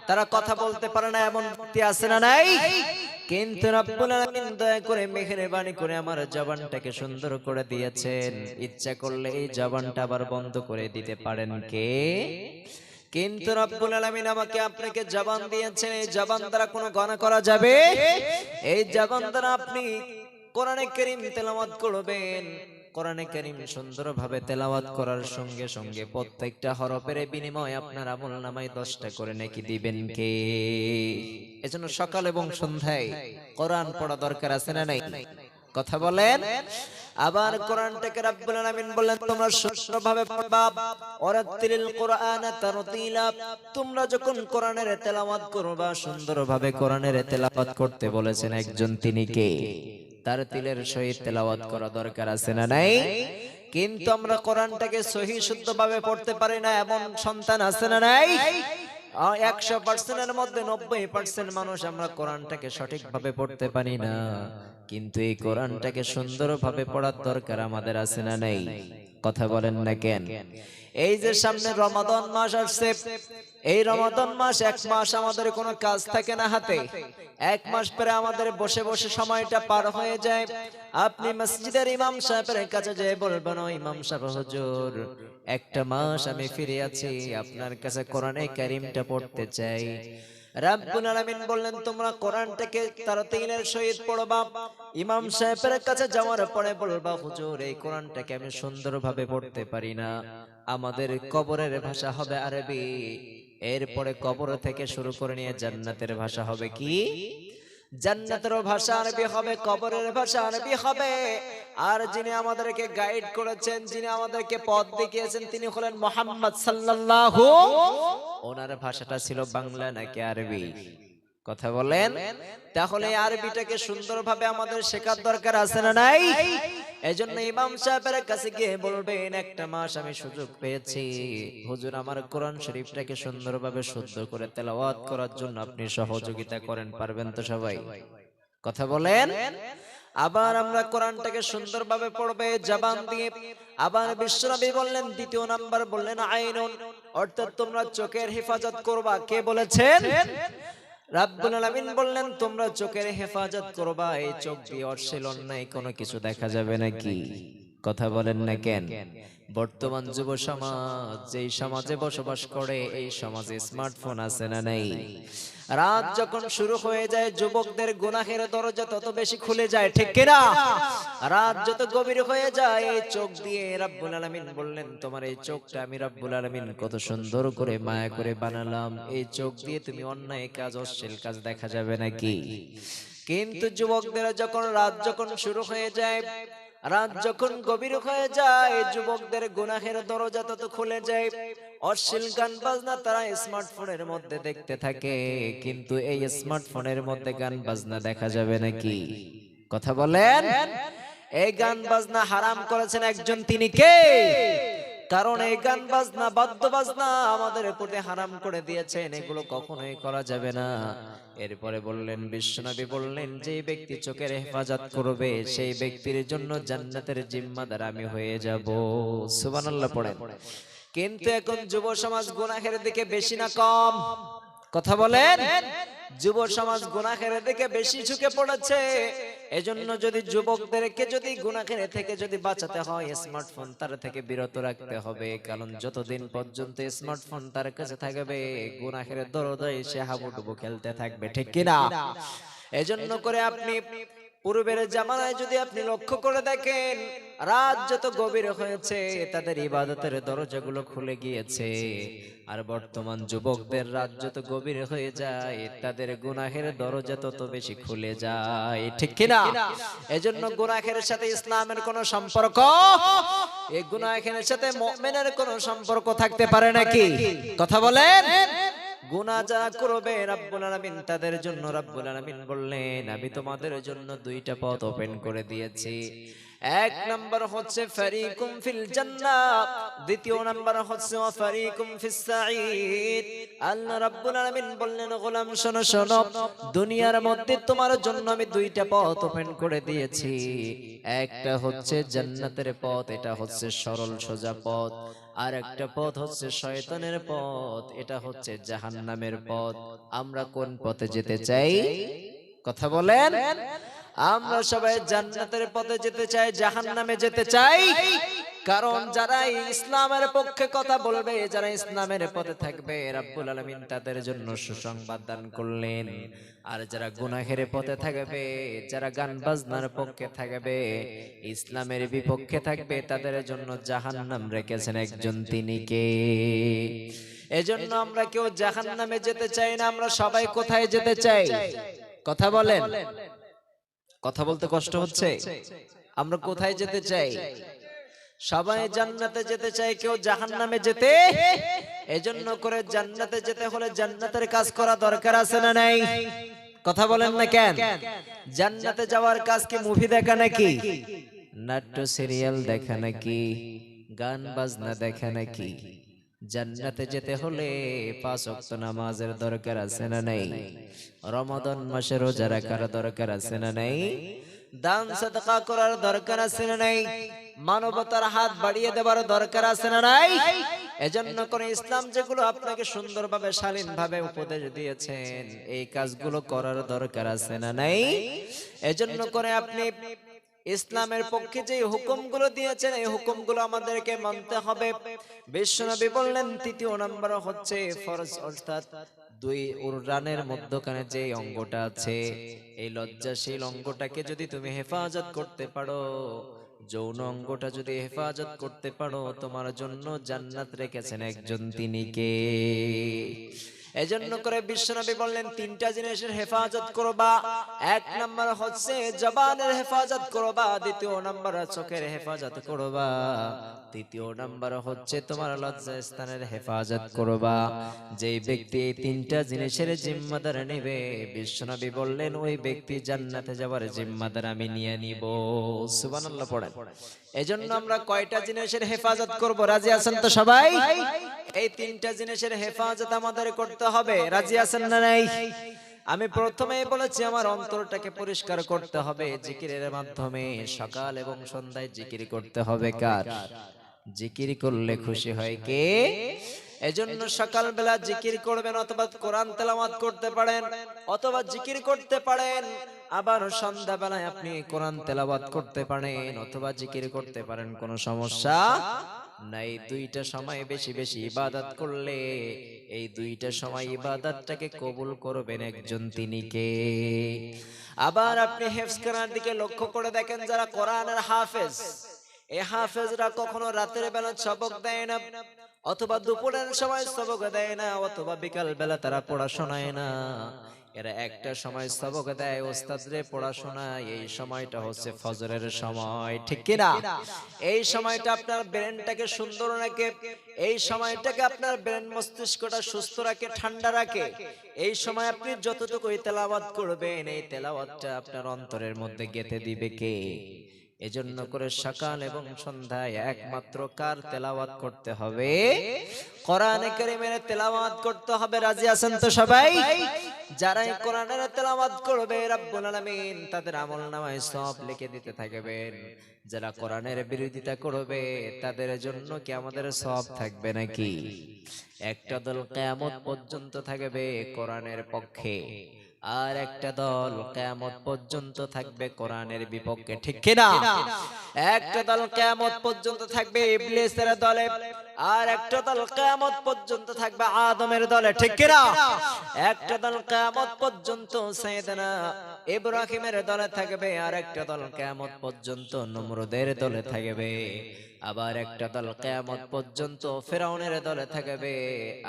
তারা কথা বলতে পারে না, এমন ব্যক্তি আছে না নাই? কিন্তু রব্বুল আলামিন দয়া করে মেহেরবানি করে আমার জবানটাকে সুন্দর করে দিয়েছেন। ইচ্ছা করলে এই জবানটা আবার বন্ধ করে দিতে পারেন কে? কিন্তু রব্বুল আলামিন আমাকে আপনাকে জবান দিয়েছেন, এই জবান দ্বারা কোনো গুনাহ করা যাবে? এই জবান দ্বারা আপনি কোরআনে কারীম তেলাওয়াত করবেন। কোরআনে কারীম সুন্দরভাবে তেলাওয়াত করার সঙ্গে সঙ্গে প্রত্যেকটা হরফের বিনিময়ে আপনার আমলনামায় 10টা করে নেকি দিবেন কে? এজন্য সকাল এবং সন্ধ্যায় কোরআন পড়া দরকার আছে না নাই? কথা বলেন। আবার কোরআনটাকে রব্বুল আলামিন বললেন তোমরা সুন্দরভাবে পড়বা, ওয়ারাতিলিল কোরআন তারতিলা। তোমরা যখন কোরআনের তেলাওয়াত করবা সুন্দরভাবে কোরআনের তেলাওয়াত করতে বলেছেন একজন, তিনি কে? তার তিলের সহিত তেলাওয়াত করা দরকার আছে না নাই? কিন্তু আমরা কোরআনটাকে সহি শুদ্ধভাবে পড়তে পারি না, এমন সন্তান আছে না নাই? 100% এর মধ্যে 90% মানুষ আমরা কোরআনটাকে সঠিকভাবে পড়তে পারি না। কিন্তু এই কোরআনটাকে সুন্দরভাবে পড়ার দরকার আমাদের আছে না নাই? কথা বলেন না কেন? এই যে সামনে রমাদান মাস আসছে, এই রমাদান মাস 1 মাস আমাদের কোনো কাজ থাকে না হাতে। 1 মাস পরে আমাদের বসে বসে সময়টা পার হয়ে যায়। আপনি মসজিদের ইমাম সাহেবের কাছে যেয়ে বলবেন, ও ইমাম সাহেব হুজুর, 1টা মাস আমি ফিরে আছি, আপনার কাছে কোরআনে কারীমটা পড়তে চাই। রব্বুল আলামিন বললেন তোমরা কোরআনটাকে তারতিলের সহিত পড়বা। ইমাম সাহেবের কাছে যাওয়ার পরে বলবা, হুজুর এই কোরআনটাকে আমি সুন্দরভাবে পড়তে পারি না, আমাদের কবরের ভাষা হবে আরবি, এরপরে কবর থেকে শুরু করে নিয়ে জান্নাতের ভাষা হবে কি? জান্নাতের ভাষা আরবি হবে, কবরের ভাষা আরবি হবে। আর যিনি আমাদেরকে গাইড করেছেন, যিনি আমাদেরকে পথ দেখিয়েছেন, তিনি হলেন মুহাম্মদ সাল্লাল্লাহু। ওনার ভাষাটা ছিল বাংলা নাকি আরবি? কথা বলেন। তাহলে আরবিটাকে সুন্দরভাবে আমাদের শেখার দরকার আছে না নাই? এজন্য ইমাম সাহেবের কাছে গিয়ে বলবেন, 1টা মাস আমি সুযোগ পেয়েছি, হুজুর আমার কোরআন শরীফটাকে সুন্দরভাবে শুদ্ধ করে তেলাওয়াত করার জন্য আপনি সহযোগিতা করেন, পারবেন তো সবাই? কথা বলেন। আবার আমরা কোরআনটাকে সুন্দরভাবে পড়বে জবান দিয়ে। আবার বিশ্বনবী বললেন, দ্বিতীয় নাম্বার বললেন আইনুন, অর্থাৎ তোমরা চোখের হেফাজত করবা। কে বলেছেন? রব্বুল আলামিন বললেন তোমরা চোখের হেফাজত করবা, এই চোখ দিয়ে অশ্লীল অন্যায় কোনো কিছু দেখা যাবে নাকি? কথা বলেন না কেন? বর্তমান যুব সমাজ যেই সমাজে বসবাস করে, এই সমাজে স্মার্টফোন আছে না নাই? রাত যখন শুরু হয়ে যায় যুবকদের গুনাহের দরজা তত বেশি খুলে যায়, ঠিক কিনা? রাত যত গভীর হয়ে যায় এই চোখ দিয়ে রব্বুল আলামিন বললেন তোমার এই চোখটা আমি রব্বুল আলামিন কত সুন্দর করে মায়া করে বানালাম, এই চোখ দিয়ে তুমি অন্যায় কাজ অশ্লীল কাজ দেখা যাবে নাকি? কিন্তু যুবকদের যখন রাত যখন শুরু হয়ে যায়, রাত যখন গভীর হয়ে যায়, যুবকদের গুনাহের দরজা তত খুলে যায়। অশ্লীল গান বাজনা তারা স্মার্টফোনের মধ্যে দেখতে থাকে। কিন্তু এই স্মার্টফোনের মধ্যে গান বাজনা দেখা যাবে নাকি? কথা বলেন। এই গান বাজনা হারাম করেছেন একজন, তিনি কে? কারণ এই গান বাজনা বাদ্য বাজনা আমাদের প্রতি হারাম করে দিয়েছেন, এগুলো কখনোই করা যাবে না। এরপরে বললেন, বিশ্বনবী বললেন, যে ব্যক্তি চোখের হেফাজত করবে সেই ব্যক্তির জন্য জান্নাতের জিম্মাদার আমি হয়ে যাব। সুবহানাল্লাহ পড়েন। কিন্তু এখন যুব সমাজ গুনাহের দিকে বেশি না কম? কথা বলেন। যুব সমাজ গুনাহের দিকে বেশি ঝুঁকে পড়েছে। এজন্য যদি যুবকদেরকে যদি গুনাহের থেকে যদি বাঁচাতে হয়, স্মার্টফোন তার থেকে বিরত রাখতে হবে। কারণ যতদিন পর্যন্ত স্মার্টফোন তার কাছে থাকবে, গুনাহের দরজায় সে হাবুডুবু খেলতে থাকবে, ঠিক কিনা? এজন্য করে আপনি পূর্বের জামানায় যদি আপনি লক্ষ্য করে দেখেন, রাত যত গভীর হয়েছে তাদের ইবাদতের দরজাগুলো খুলে গিয়েছে। আর বর্তমান যুবকদের রাত যত গভীর হয়ে যায় তাদের গুনাহের দরজা তত বেশি খুলে যায়, ঠিক কিনা? এজন্য গুনাহের সাথে ইসলামের কোনো সম্পর্ক, এই গুনাহের সাথে মুমিনের কোনো সম্পর্ক থাকতে পারে নাকি? কথা বলেন। গুনাহ যারা করবে রব্বুল আলামিন তাদের জন্য রব্বুল আলামিন বললেন আমি তোমাদের জন্য 2টা পথ ওপেন করে দিয়েছি। 1 নাম্বার হচ্ছে ফারিকুম ফিল জান্নাহ, দ্বিতীয় নাম্বার হচ্ছে ওয়া ফারিকুম ফিস সাঈদ। আল্লাহ রাব্বুল আলামিন বললেন, গোলাম শোনো শোনো, দুনিয়ার মধ্যে তোমার জন্য আমি 2টা পথ ওপেন করে দিয়েছি। একটা হচ্ছে জান্নাতের পথ, এটা হচ্ছে সরল সোজা পথ। আর একটা পথ হচ্ছে শয়তানের পথ, এটা হচ্ছে জাহান্নামের পথ। আমরা কোন পথে যেতে চাই? কথা বলেন। আমরা সবাই জান্নাতের পথে যেতে চাই, জাহান্নামে যেতে চাই? কারণ যারা ইসলামের পক্ষে কথা বলবে, যারা ইসলামের পথে থাকবে, রাব্বুল আলামিন তাদের জন্য সুসংবাদ দান করলেন। আর যারা গুনাহের পথে থাকবে, যারা গান বাজনার পক্ষে থাকবে, ইসলামের বিপক্ষে থাকবে, তাদের জন্য জাহান্নাম রেখেছেন একজন, তিনি কে? এজন্য আমরা কেউ জাহান্নামে যেতে চাই না, আমরা সবাই কোথায় যেতে চাই? কথা বলেন। কথা বলতে কষ্ট হচ্ছে? আমরা কোথায় যেতে চাই? সবাই জান্নাতে যেতে চাই, কেউ জাহান্নামে যেতে। এজন্য করে জান্নাতে যেতে হলে জান্নাতের কাজ করা দরকার আছে না নাই? কথা বলেন না কেন? জান্নাতে যাওয়ার কাজ কি মুভি দেখা নাকি, নাট্য সিরিয়াল দেখা নাকি, গান বাজনা দেখা নাকি? জান্নাতে যেতে হলে 5 ওয়াক্ত নামাজের দরকার আছে না নাই? রমাদান মাসে রোজা রাখার দরকার আছে না নাই? দান সাদকা করার দরকার আছে না নাই? মানবতার হাত বাড়িয়ে দেওয়ার দরকার আছে না নাই? এজন্য করে ইসলাম যেগুলো আপনাকে সুন্দরভাবে শালীনভাবে উপদেশ দিয়েছেন, এই কাজগুলো করার দরকার আছে না নাই? এজন্য করে আপনি ইসলামের পক্ষে যে হুকুমগুলো দিয়েছেন, এই হুকুমগুলো আমাদেরকে মানতে হবে। বিশ্বনবী বললেন 3য় নাম্বার হচ্ছে ফরজ, অর্থাৎ 2 উররানের মধ্যখানে যে অঙ্গটা আছে, এই লজ্জাশীল অঙ্গটাকে যদি তুমি হেফাজত করতে পারো, যৌন অঙ্গটা যদি হেফাজত করতে পারো, তোমার জন্য জান্নাত রেখেছেন একজন, তিনি কে? এজন্য করে বিশ্বনবী বললেন 3টা জিনিসের হেফাজত করবা। 1 নাম্বার হচ্ছে জবানের হেফাজত করবা, 2য় নাম্বার চোখের হেফাজত করবা, 3য় নাম্বার হচ্ছে তোমার লজ্জাস্থানের হেফাজত করবা। যেই ব্যক্তি এই 3টা জিনিসের জিম্মাদার নেবে, বিশ্বনবী বললেন ওই ব্যক্তি জান্নাতে যাওয়ার জিম্মাদার আমি নিয়ে নিব। সুবহানাল্লাহ পড়েন। এজন্য আমরা কয়টা জিনিসের হেফাজত করব? রাজি আছেন তো সবাই? এই 3টা জিনিসের হেফাজত আমাদের করতে হবে, রাজি আছেন না নাই? আমি প্রথমেই বলেছি আমার অন্তরটাকে পরিষ্কার করতে হবে জিকিরের মাধ্যমে। সকাল এবং সন্ধ্যায় জিকির করতে হবে। কার? জিকির করলে খুশি হয় কে? এজন্য সকালবেলা জিকির করবেন, অথবা কোরআন তেলাওয়াত করতে পারেন, অথবা জিকির করতে পারেন। আবার সন্ধ্যাবেলায় আপনি কোরআন তেলাওয়াত করতে পারেন, অথবা জিকির করতে পারেন, কোনো সমস্যা নাই। 2টা সময় বেশি বেশি ইবাদত করলে এই 2টা সময় ইবাদতটাকে কবুল করবেন একজন, তিনি কে? আবার আপনি হেফজ করার দিকে লক্ষ্য করে দেখেন, যারা কোরআনের হাফেজ, এই হাফেজরা কখনো রাতের বেলা সবক দেয় না, অথবা দুপুরের সময় সবক দেয় না, অথবা বিকাল বেলা তারা পড়াশোনায় না। এরা একটা সময় সবক দেয়, ওস্তাদরে পড়াশোনায়। এই সময়টা হচ্ছে ফজরের সময়, ঠিক কিনা? এই সময়টা আপনার ব্রেনটাকে সুন্দর রাখে, এই সময়টাকে আপনার ব্রেন মস্তিষ্কটা সুস্থ রাখে, ঠান্ডা রাখে। এই সময় আপনি যতটুকু তেলাওয়াত করবেন, এই তেলাওয়াতটা আপনার অন্তরের মধ্যে গেঁথে দিবে কে? এজন্য করে সকাল এবং সন্ধ্যায় একমাত্র কার তেলাওয়াত করতে হবে? কোরআনে কারীমের তেলাওয়াত করতে হবে। রাজি আছেন তো সবাই? যারা কোরআনের তেলাওয়াত করবে, রব্বুল আলামিন তাদের আমলনামায় সওয়াব লিখে দিতে থাকবেন। যারা কোরআনের বিরোধিতা করবে, তাদের জন্য কি আমাদের সওয়াব থাকবে নাকি? একটা দল কিয়ামত পর্যন্ত থাকবে কোরআনের পক্ষে, আর একটা দল কিয়ামত পর্যন্ত থাকবে কোরআনের বিপক্ষে, ঠিক কিনা? একটা দল কিয়ামত পর্যন্ত থাকবে ইবলিসের দলে, আর একটা দল কিয়ামত পর্যন্ত থাকবে আদমের দলে, ঠিক কিনা? একটা দল কিয়ামত পর্যন্ত সাইয়েদনা ইব্রাহিমের দলে থাকবে, আর একটা দল কিয়ামত পর্যন্ত নমরুদের দলে থাকবে। আবার একটা দল কিয়ামত পর্যন্ত ফিরআউনের দলে থাকবে,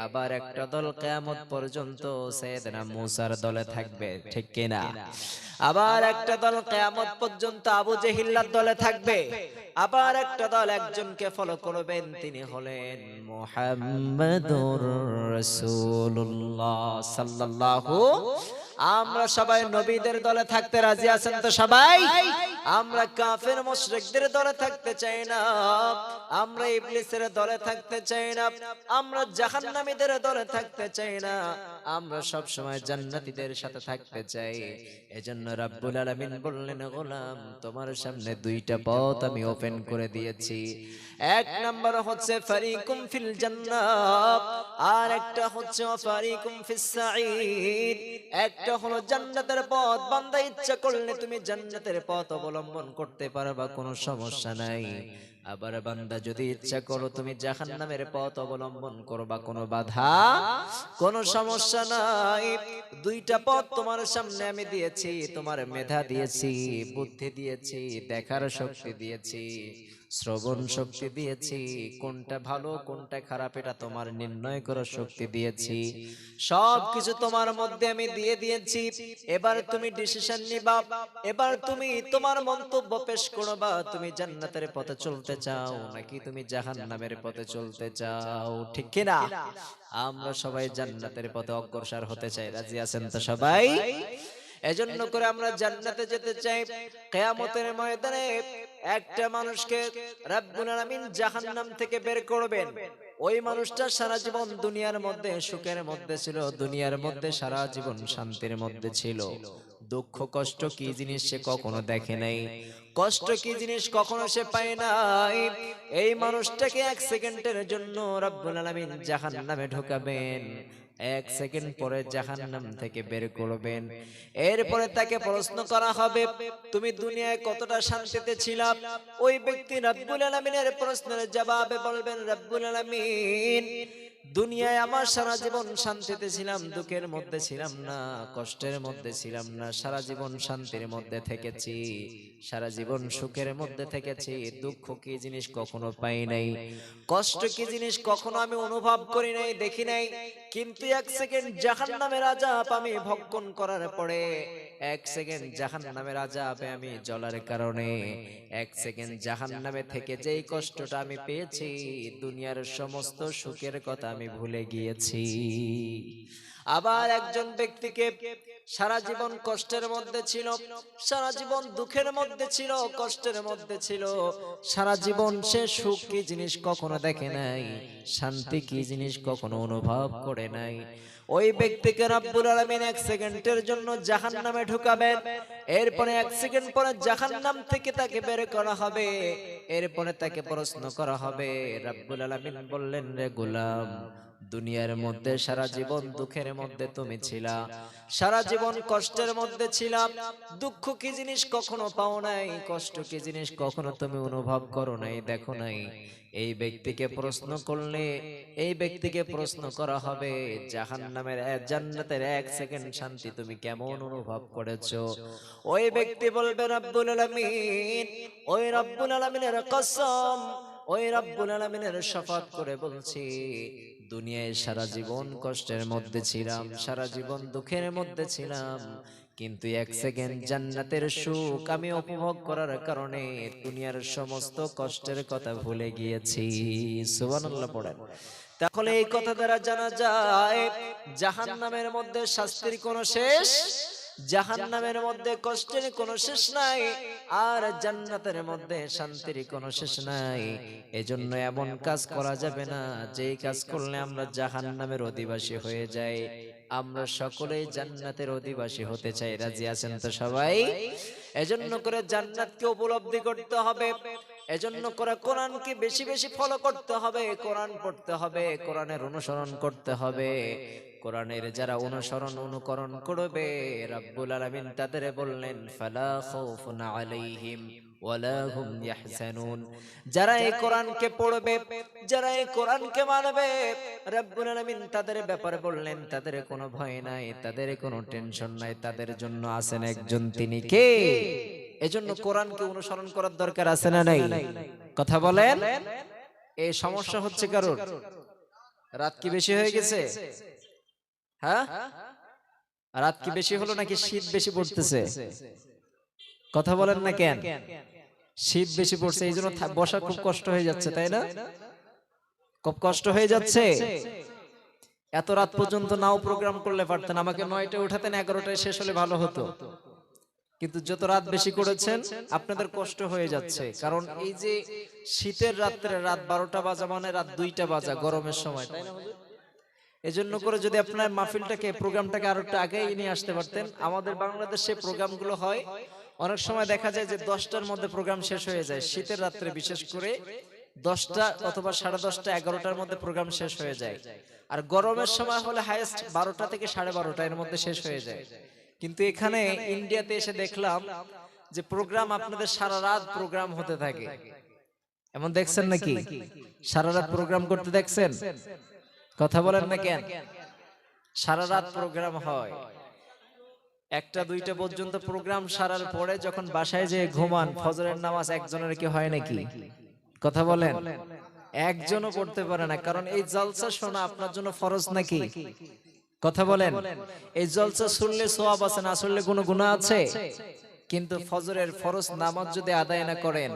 আবার একটা দল কিয়ামত পর্যন্ত সাইয়েদনা মুসার দলে থাকবে, ঠিক কিনা? আবার একটা দল কিয়ামত পর্যন্ত আবু জেহিল্লার দলে থাকবে, আবার একটা দল একজনকে ফলো করবেন, তিনি হলেন মুহাম্মাদুর রাসূলুল্লাহ সাল্লাল্লাহু আমরা সবাই নবীদের দলে থাকতে রাজি আছেন তো সবাই? আমরা কাফের মুশরিকদের দলে থাকতে চাই না, আমরা ইবলিসের দলে থাকতে চাই না, আমরা জাহান্নামীদের দলে থাকতে চাই না, আমরা সব সময় জান্নাতীদের সাথে থাকতে চাই। এজন্য রাব্বুল আলামিন বললেন, গোলাম তোমার সামনে দুইটা পথ আমি ওপেন করে দিয়েছি। এক নাম্বার হচ্ছে ফারিকুম ফিল জান্নাত, আর একটা হচ্ছে ফারিকুম ফিস সাঈদ। একটা হলো জান্নাতের পথ, বান্দা ইচ্ছা করলে তুমি জান্নাতের পথ অবলম্বন করতে পারবা, কোনো সমস্যা নাই। আবার বান্দা যদি ইচ্ছা করো তুমি জাহান্নামের পথ অবলম্বন করবা, কোনো বাধা কোনো সমস্যা নাই। দুইটা পথ তোমার সামনে আমি দিয়েছি, তোমার মেধা দিয়েছি, বুদ্ধি দিয়েছি, দেখার শক্তি দিয়েছি, শ্রবণ শক্তি দিয়েছি, কোনটা ভালো কোনটা খারাপ এটা তোমার নির্ণয় করার শক্তি দিয়েছি, সবকিছু তোমার মধ্যে আমি দিয়ে দিয়েছি। এবার তুমি ডিসিশন নিবা, এবার তুমি তোমার মন্তব্য পেশ করবা, তুমি জান্নাতের পথে চলতে চাও নাকি তুমি জাহান্নামের পথে চলতে চাও, ঠিক কিনা? আমরা সবাই জান্নাতের পথে অগ্রসর হতে চাই, রাজি আছেন তো সবাই? এজন্য করে আমরা জান্নাতে যেতে চাই। কিয়ামতের ময়দানে একটা মানুষকে রব্বুল আলামিন জাহান্নাম থেকে বের করবেন। ওই মানুষটা সারা জীবন দুনিয়ার মধ্যে সুখের মধ্যে ছিল, দুনিয়ার মধ্যে সারা জীবন শান্তির মধ্যে ছিল। দুঃখ কষ্ট কি জিনিস সে কখনো দেখে নাই, কষ্ট কি জিনিস কখনো সে পায় নাই। এই মানুষটাকে এক সেকেন্ডের জন্য রব্বুল আলামিন জাহান্নামে ঢোকাবেন, এক সেকেন্ড পরে জাহান্নাম থেকে বের করবেন। এরপরে তাকে প্রশ্ন করা হবে, তুমি দুনিয়ায় কতটা শান্তিতে ছিলা? ওই ব্যক্তি রব্বুল আলামিনের প্রশ্নের জবাবে বলবেন, রব্বুল আলামিন দুনিয়ায় আমার সারা জীবন শান্তিতে ছিলাম, দুঃখের মধ্যে ছিলাম না, কষ্টের মধ্যে ছিলাম না, সারা জীবন শান্তির মধ্যে থেকেছি, সারা জীবন সুখের মধ্যে থেকেছি, দুঃখ কি জিনিস কখনো পাই নাই, কষ্ট কি জিনিস কখনো আমি অনুভব করি নাই, দেখি নাই। কিন্তু এক সেকেন্ড জাহান্নামের আযাব আমি ভক্ষণ করার পরে, এক সেকেন্ড জাহান্নামের আযাবে আমি জ্বলার কারণে, এক সেকেন্ড জাহান্নামে থেকে যেই কষ্টটা আমি পেয়েছি, দুনিয়ার সমস্ত সুখের কথা আমি ভুলে গিয়েছি। আবার একজন ব্যক্তিকে সারা জীবন কষ্টের মধ্যে ছিল, সারা জীবন দুঃখের মধ্যে ছিল, কষ্টের মধ্যে ছিল, সারা জীবন সে সুখ কি জিনিস কখনো দেখে নাই, শান্তি কি জিনিস কখনো অনুভব করে নাই। ওই ব্যক্তিকে রব্বুল আলামিন এক সেকেন্ডের জন্য জাহান্নামে ঢুকাবেন, এরপরে এক সেকেন্ড পরে জাহান্নাম থেকে তাকে বের করা হবে, এরপরে তাকে প্রশ্ন করা হবে। রব্বুল আলামিন বললেন, রে গোলাম দুনিয়ার মধ্যে সারা জীবন দুঃখের মধ্যে তুমি ছিলা, সারা জীবন কষ্টের মধ্যে ছিলা, দুঃখ কি জিনিস কখনো পাও নাই, কষ্ট কি জিনিস কখনো তুমি অনুভব করো নাই, দেখো নাই। এই ব্যক্তিকে প্রশ্ন করলে, এই ব্যক্তিকে প্রশ্ন করা হবে জাহান্নামের জান্নাতের এক সেকেন্ড শান্তি তুমি কেমন অনুভব করেছো? ওই ব্যক্তি বলবে, রব্বুল আলামিন, ওই রব্বুল আলামিনের কসম, ওই রব্বুল আলামিনের শপথ করে বলছি, দুনিয়ায় সারা জীবন কষ্টের মধ্যে ছিলাম, সারা জীবন দুঃখের মধ্যে ছিলাম, কিন্তু এক সেকেন্ড জান্নাতের সুখ আমি উপভোগ করার কারণে দুনিয়ার সমস্ত কষ্টের কথা ভুলে গিয়েছি। সুবহানাল্লাহ পড়েন। তাহলে এই কথা দ্বারা জানা যায় জাহান্নামের মধ্যে শাস্তির কোনো শেষ, জাহান্নামের মধ্যে কষ্টের কোনো শেষ নাই, আর জান্নাতের মধ্যে শান্তির কোনো শেষ নাই। এজন্য এমন কাজ করা যাবে না যেই কাজ করলে আমরা জাহান্নামের অধিবাসী হয়ে যাই। আমরা সকলেই জান্নাতের অধিবাসী হতে চাই, রাজি আছেন তো সবাই? এজন্য করে জান্নাতকে উপলব্ধি করতে হবে, এজন্য করে কোরআনকে বেশি বেশি ফলো করতে হবে, কোরআন পড়তে হবে, কোরআনের অনুসরণ করতে হবে। কোরআনের যারা অনুসরণ অনুকরণ করবে রব্বুল আলামিন তাদের বললেন, ফালা খাউফুন আলাইহিম ওয়ালা হুম ইয়াহজানুন। যারা এই কোরআনকে পড়বে, যারা এই কোরআনকে মানবে, রব্বুল আলামিন তাদের ব্যাপারে বললেন তাদের কোনো ভয় নাই, তাদের কোনো টেনশন নাই, তাদের জন্য আছেন একজন, তিনি কে? এজন্য কোরআনকে অনুসরণ করার দরকার আছে না নাই? কথা বলেন। এই সমস্যা হচ্ছে কারোর? রাত কি বেশি হয়ে গেছে? হ্যাঁ, রাত কি বেশি হলো নাকি শীত বেশি পড়তেছে? কথা বলেন না কেন? শীত বেশি পড়ছে এই জন্য বসা খুব কষ্ট হয়ে যাচ্ছে, তাই না? খুব কষ্ট হয়ে যাচ্ছে। এত রাত পর্যন্ত নাও প্রোগ্রাম করলে পারতেন, আমাকে 9টায় উঠাতেন, 11টায় শেষ হলে ভালো হতো। কিন্তু যত রাত বেশি করেছেন আপনাদের কষ্ট হয়ে যাচ্ছে, কারণ এই যে শীতের রাত্রে রাত 12টা বাজা মানে রাত 2টা বাজা গরমের সময়, তাই না হুজুর? এজন্য করে যদি আপনার মাহফিলটাকে প্রোগ্রামটাকে আরো একটু আগে নিয়ে আসতে পারতেন। আমাদের বাংলাদেশে প্রোগ্রামগুলো হয় অনেক সময় দেখা যায় যে 10টার মধ্যে প্রোগ্রাম শেষ হয়ে যায়, শীতের রাত্রে বিশেষ করে 10টা অথবা 10:30, 11টার মধ্যে প্রোগ্রাম শেষ হয়ে যায়। আর গরমের সময় হলে হাইয়েস্ট 12টা থেকে 12:30 এর মধ্যে শেষ হয়ে যায়। কিন্তু এখানে ইন্ডিয়াতে এসে দেখলাম যে প্রোগ্রাম আপনাদের সারা রাত প্রোগ্রাম হতে থাকে। এমন দেখছেন নাকি? সারা রাত প্রোগ্রাম করতে দেখছেন? কথা বলেন না কেন? সারা রাত প্রোগ্রাম হয়, 1টা 2টা পর্যন্ত প্রোগ্রাম সারার পরে যখন বাসায় যেয়ে ঘুমান, ফজরের নামাজ একজনের কি হয় নাকি? কথা বলেন, একজনও পড়তে পারে না। কারণ এই জলসা শোনা আপনার জন্য ফরজ নাকি? কথা বলেন, এই জলসা শুনলে সওয়াব আছে, না শুনলে কোনো গুনাহ আছে? কিন্তু ফজরের ফরজ নামাজ যদি আদায় না করেন,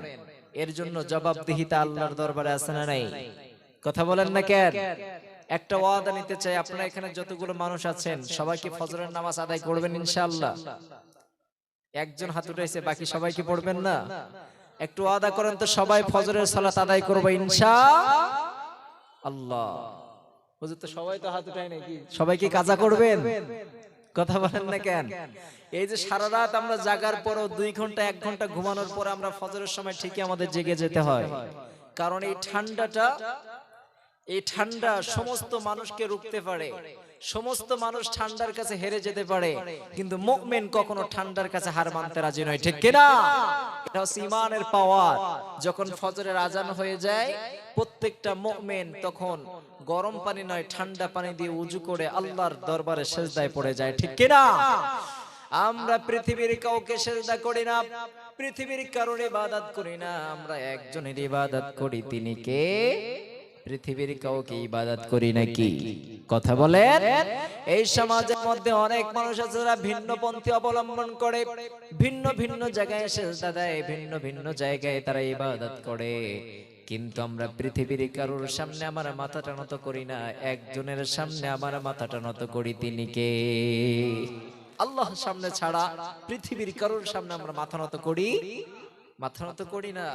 এর জন্য জবাবদিহিতা আল্লাহর দরবারে আছে না নাই? কথা বলেন না কেন? একটা ওয়াদা নিতে চাই, আপনারা এখানে যতগুলো মানুষ আছেন সবাই কি ফজরের নামাজ আদায় করবেন ইনশাআল্লাহ? একজন হাত উঠাইছে, বাকি সবাই কি পড়বেন না? একটু ওয়াদা করেন তো, সবাই ফজরের সালাত আদায় করবে ইনশাআল্লাহ। বুঝতে তো সবাই তো হাত উঠায় নাকি? সবাই কি কাজা করবেন? কথা বলেন না কেন? এই যে সারা রাত আমরা জাগার পরও 2 ঘন্টা 1 ঘন্টা ঘুমানোর পর আমরা ফজরের সময় ঠিকই আমাদের জেগে যেতে হয়, কারণ এই ঠান্ডা সমস্ত মানুষকে রুখতে পারে, সমস্ত মানুষ ঠান্ডার কাছে হেরে যেতে পারে, কিন্তু মুমিন কখনো ঠান্ডার কাছে হার মানতে রাজি নয়, ঠিক কি না? এটা হচ্ছে ঈমানের পাওয়ার। যখন ফজরের আজান হয়ে যায়, প্রত্যেকটা মুমিন তখন গরম পানি নয় ঠান্ডা পানি দিয়ে ওযু করে আল্লাহর দরবারে সিজদায় পড়ে যায়, ঠিক কি না? আমরা পৃথিবীর কাউকে সিজদা করি না, পৃথিবীর কারোর ইবাদত করি না, আমরা একজনের ইবাদত করি, তিনি কে? পৃথিবীর কাউকে ইবাদত করি নাকি? কথা বলেন। এই সমাজের মধ্যে অনেক মানুষ আছে যারা ভিন্ন পন্থী অবলম্বন করে, ভিন্ন ভিন্ন জায়গায় সিজদা দেয়, ভিন্ন ভিন্ন জায়গায় তারা ইবাদত করে, কিন্তু আমরা পৃথিবীর কারোর সামনে আমার মাথাটা নত করি না, একজনের সামনে আমার মাথাটা নত করি, তিনি কে? আল্লাহর সামনে ছাড়া পৃথিবীর কারোর সামনে আমরা মাথা নত করি না।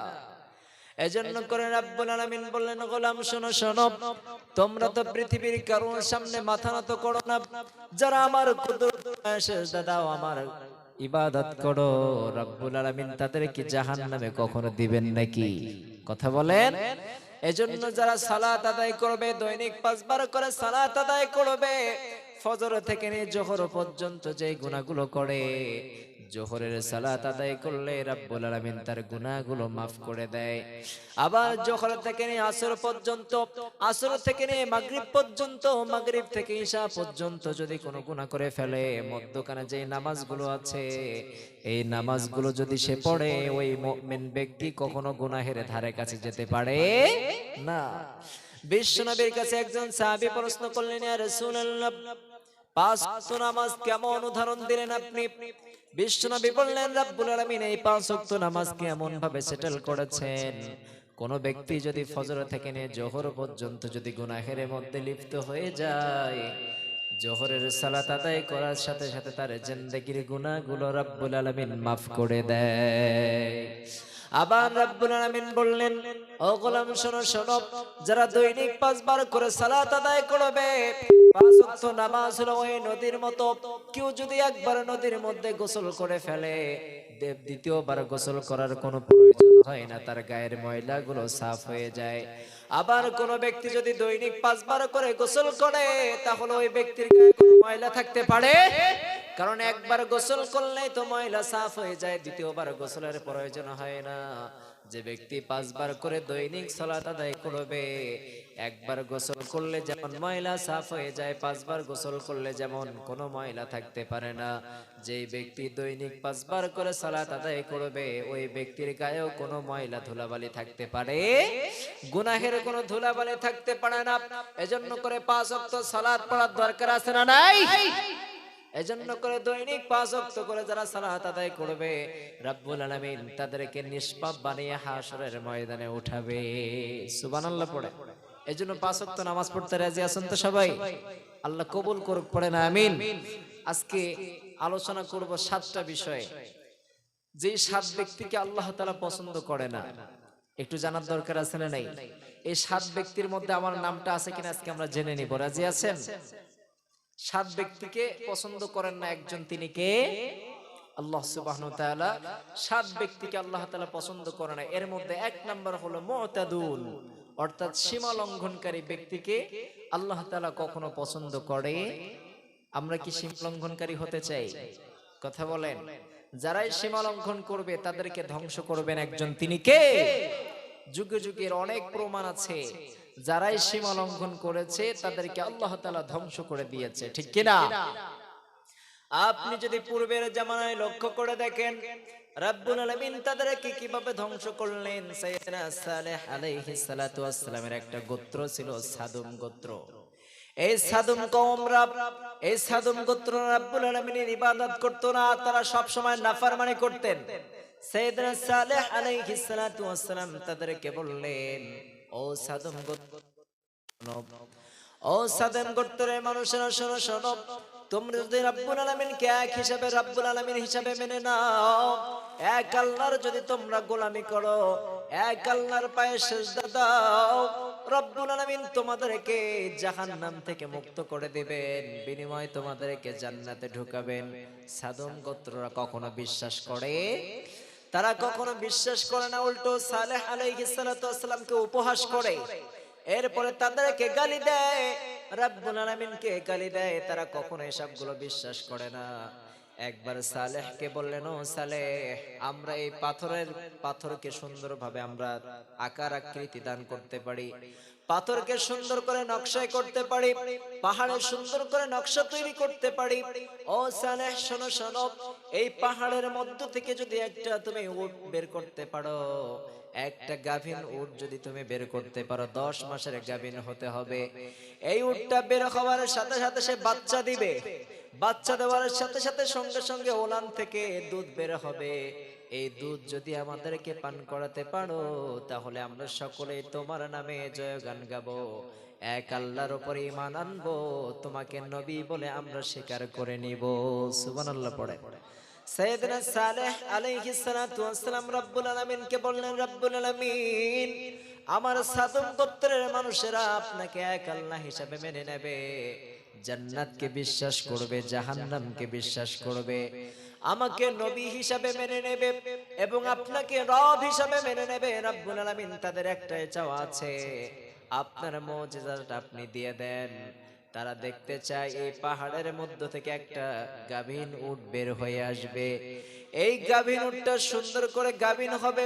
এজন্য করে রব্বুল আলামিন বললেন, গোলাম শোনো শোনো, তোমরা তো পৃথিবীর কারোর সামনে মাথা নত করো না, যারা আমার কুদরতে সিজদা দাও, আমার ইবাদত করো, রব্বুল আলামিন তাদেরকে জাহান্নামে কখনো দিবেন নাকি? কথা বলেন। এজন্য যারা সালাত আদায় করবে, দৈনিক 5 বার করে সালাত আদায় করবে, ফজর থেকে নিয়ে জোহর পর্যন্ত যে গুনাহগুলো করে, জোহরের সালাত আদায় করলে রব্বুল আলামিন তার গুনাহগুলো maaf করে দেয়। আবার জোহর থেকে নিয়ে আসর পর্যন্ত, আসর থেকে নিয়ে মাগরিব পর্যন্ত, মাগরিব থেকে ঈশা পর্যন্ত যদি কোনো গুনাহ করে ফেলে, মধ্যখানে যে নামাজগুলো আছে, এই নামাজগুলো যদি সে পড়ে, ওই মুমিন ব্যক্তি কখনো গুনাহের ধারে কাছে যেতে পারে না। বিশ্বনবীর কাছে একজন সাহাবী প্রশ্ন করলেন, ইয়া রাসূলুল্লাহ, 5 ওয়াক্ত নামাজ কেমন উদাহরণ দিলেন আপনি? বিশ্বনবী বললেন, রব্বুল আলামিন এই 5 ওয়াক্ত নামাজকে এমন ভাবে সেটেল করেছেন, কোন ব্যক্তি যদি ফজর থেকে নিয়ে জোহর পর্যন্ত যদি গুনাহের মধ্যে লিপ্ত হয়ে যায়, জোহরের সালাত আদায় করার সাথে সাথে তার জিন্দেগীর গুনাহগুলো রব্বুল আলামিন maaf করে দেয়। আবার রব্বুল আলামিন বললেন, ও গোলাম শোনো শোনো, যারা দৈনিক 5 বার করে সালাত আদায় করবে, 5 ওয়াক্ত নামাজ হলো ওই নদীর মতো, কেউ যদি একবার নদীর মধ্যে গোসল করে ফেলে, দ্বিতীয়বার গোসল করার কোনো প্রয়োজন হয় না, তার গায়ের ময়লাগুলো সাফ হয়ে যায়। আবার কোন ব্যক্তি যদি দৈনিক 5 বার করে গোসল করে, তাহলে ওই ব্যক্তির গায়ে কোনো ময়লা থাকতে পারে? কারণ একবার গোসল করলেই তো ময়লা সাফ হয়ে যায়, দ্বিতীয়বার গোসলের প্রয়োজন হয় না। যে ব্যক্তি 5 বার করে দৈনিক সালাত আদায় করবে, একবার গোসল করলে যেমন ময়লা সাফ হয়ে যায়, 5 বার গোসল করলে যেমন কোনো ময়লা থাকতে পারে না। যেই ব্যক্তি দৈনিক 5 বার করে সালাত আদায় করবে, ওই ব্যক্তির গায়েও কোনো ময়লা ধুলাবালি থাকতে পারে, গুনাহের কোনো ধুলাবালি থাকতে পারে না। এজন্য করে 5 ওয়াক্ত সালাত পড়ার দরকার আছে না নাই? এজন্য করে দৈনিক 5 ওয়াক্ত করে যারা সালাত আদায় করবে, রব্বুল আলামিন তাদেরকে নিষ্পাপ বানিয়ে হাশরের ময়দানে উঠাবে। সুবহানাল্লাহ পড়ে। এজন্য 5 ওয়াক্ত নামাজ পড়তে রাজি আছেন তো সবাই? আল্লাহ কবুল করুক, পড়েন আমিন। আজকে আলোচনা করব 7টা বিষয়, যে 7 ব্যক্তিকে আল্লাহ তাআলা পছন্দ করে না। একটু জানার দরকার আছে না নাই? এই 7 ব্যক্তির মধ্যে আমার নামটা আছে কিনা আজকে আমরা জেনে নিব। রাজি আছেন? 7 ব্যক্তিকে পছন্দ করেন না একজন, তিনি কে? আল্লাহ সুবহানাহু ওয়া তাআলা 7 ব্যক্তিকে আল্লাহ তাআলা পছন্দ করে না। এর মধ্যে 1 নাম্বার হলো মুতাদুন, অর্থাৎ সীমা লঙ্ঘনকারী ব্যক্তিকে আল্লাহ তাআলা কখনো পছন্দ করে। আমরা কি সীমা লঙ্ঘনকারী হতে চাই? কথা বলেন। যারাই সীমা লঙ্ঘন করবে তাদেরকে ধ্বংস করবেন একজন, তিনি কে? যুগে যুগের অনেক প্রমাণ আছে, যারাই সীমা লঙ্ঘন করেছে তাদেরকে আল্লাহ তাআলা ধ্বংস করে দিয়েছে, ঠিক কিনা? আপনি যদি পূর্বের জামানায় লক্ষ্য করে দেখেন, রব্বুল আলামিন তাদেরকে কিভাবে ধ্বংস করলেন। সাইয়েদনা সালেহ আলাইহিস সালাতু ওয়াস সালামের একটা গোত্র ছিল সাদুম গোত্র। এই সাদুম কওমরা, এই সাদুম গোত্র রব্বুল আলামিনের ইবাদত করত না, তারা সব সময় নাফরমানি করতেন। সাইয়েদনা সালেহ আলাইহিস সালাতু ওয়াস সালাম তাদেরকে বললেন, ও সাদুম গোত্র, ও সাদুম গোত্রের মানুষেরা শোনো শোনো, তোমরা যদি রব্বুল আলামিনকে এক হিসাবে রব্বুল আলামিন হিসাবে মেনে নাও, এক আল্লাহর যদি তোমরা গোলামি করো, এক আল্লাহর পায়ে সিজদা দাও, রব্বুল আলামিন তোমাদেরকে জাহান্নাম থেকে মুক্ত করে দিবেন, বিনিময়ে তোমাদেরকে জান্নাতে ঢুকাবেন। সাদম গোত্ররা কখনো বিশ্বাস করে? তারা কখনো বিশ্বাস করে না, উল্টো সালেহ আলাইহিস সালাতু ওয়াস সালামকে উপহাস করে, এরপরে তাদেরকে গালি দেয়, রব্বুল আলামিনকে গালি দেয়। তারা কখনো এসবগুলো বিশ্বাস করে না। একবার সালেহকে বললেন, ও সালেহ, আমরা এই পাথরকে সুন্দরভাবে আমরা আকার আকৃতি দান করতে পারি, পাথরকে সুন্দর করে নকশায় করতে পারি, পাহাড়ে সুন্দর করে নকশা তৈরি করতে পারি। ও সালেহ শোনো শোনো, এই পাহাড়ের মধ্য থেকে যদি একটা তুমি উট বের করতে পারো, একটা গাভীন উট যদি তুমি বের করতে পারো, 10 মাসের গাভীন হতে হবে। এই উটটা বের হওয়ার সাথে সাথে সে বাচ্চা দিবে, বাচ্চা দেওয়ার সাথে সাথে সঙ্গে সঙ্গে ওলান থেকে দুধ বের হবে। এই দুধ যদি আমাদেরকে পান করাতে পারো, তাহলে আমরা সকলেই তোমার নামে জয়গান গাবো, এক আল্লাহর উপরে ঈমান আনবো, তোমাকে নবী বলে আমরা স্বীকার করে নিব। সুবহানাল্লাহ পড়ে। সাইয়েদনা সালেহ আলাইহিস সালাতু ওয়াস সালাম রব্বুল আলামিনকে বললেন, রব্বুল আলামিন, আমার সাদম গোত্রের মানুষেরা আপনাকে এক আল্লাহ হিসাবে মেনে নেবে, জান্নাতকে বিশ্বাস করবে, জাহান্নামকে বিশ্বাস করবে, আমাকে নবী হিসাবে মেনে নেবে এবং আপনাকে রব হিসাবে মেনে নেবে। রব্বুল আলামিন তাদের একটাই চাওয়া আছে, আপনার মুজিজাটা আপনি দিয়ে দেন। তারা দেখতে চায় এই পাহাড়ের মধ্য থেকে একটা গাভীন উট বের হয়ে আসবে। এই গাভীন উটটা সুন্দর করে গাভীন হবে,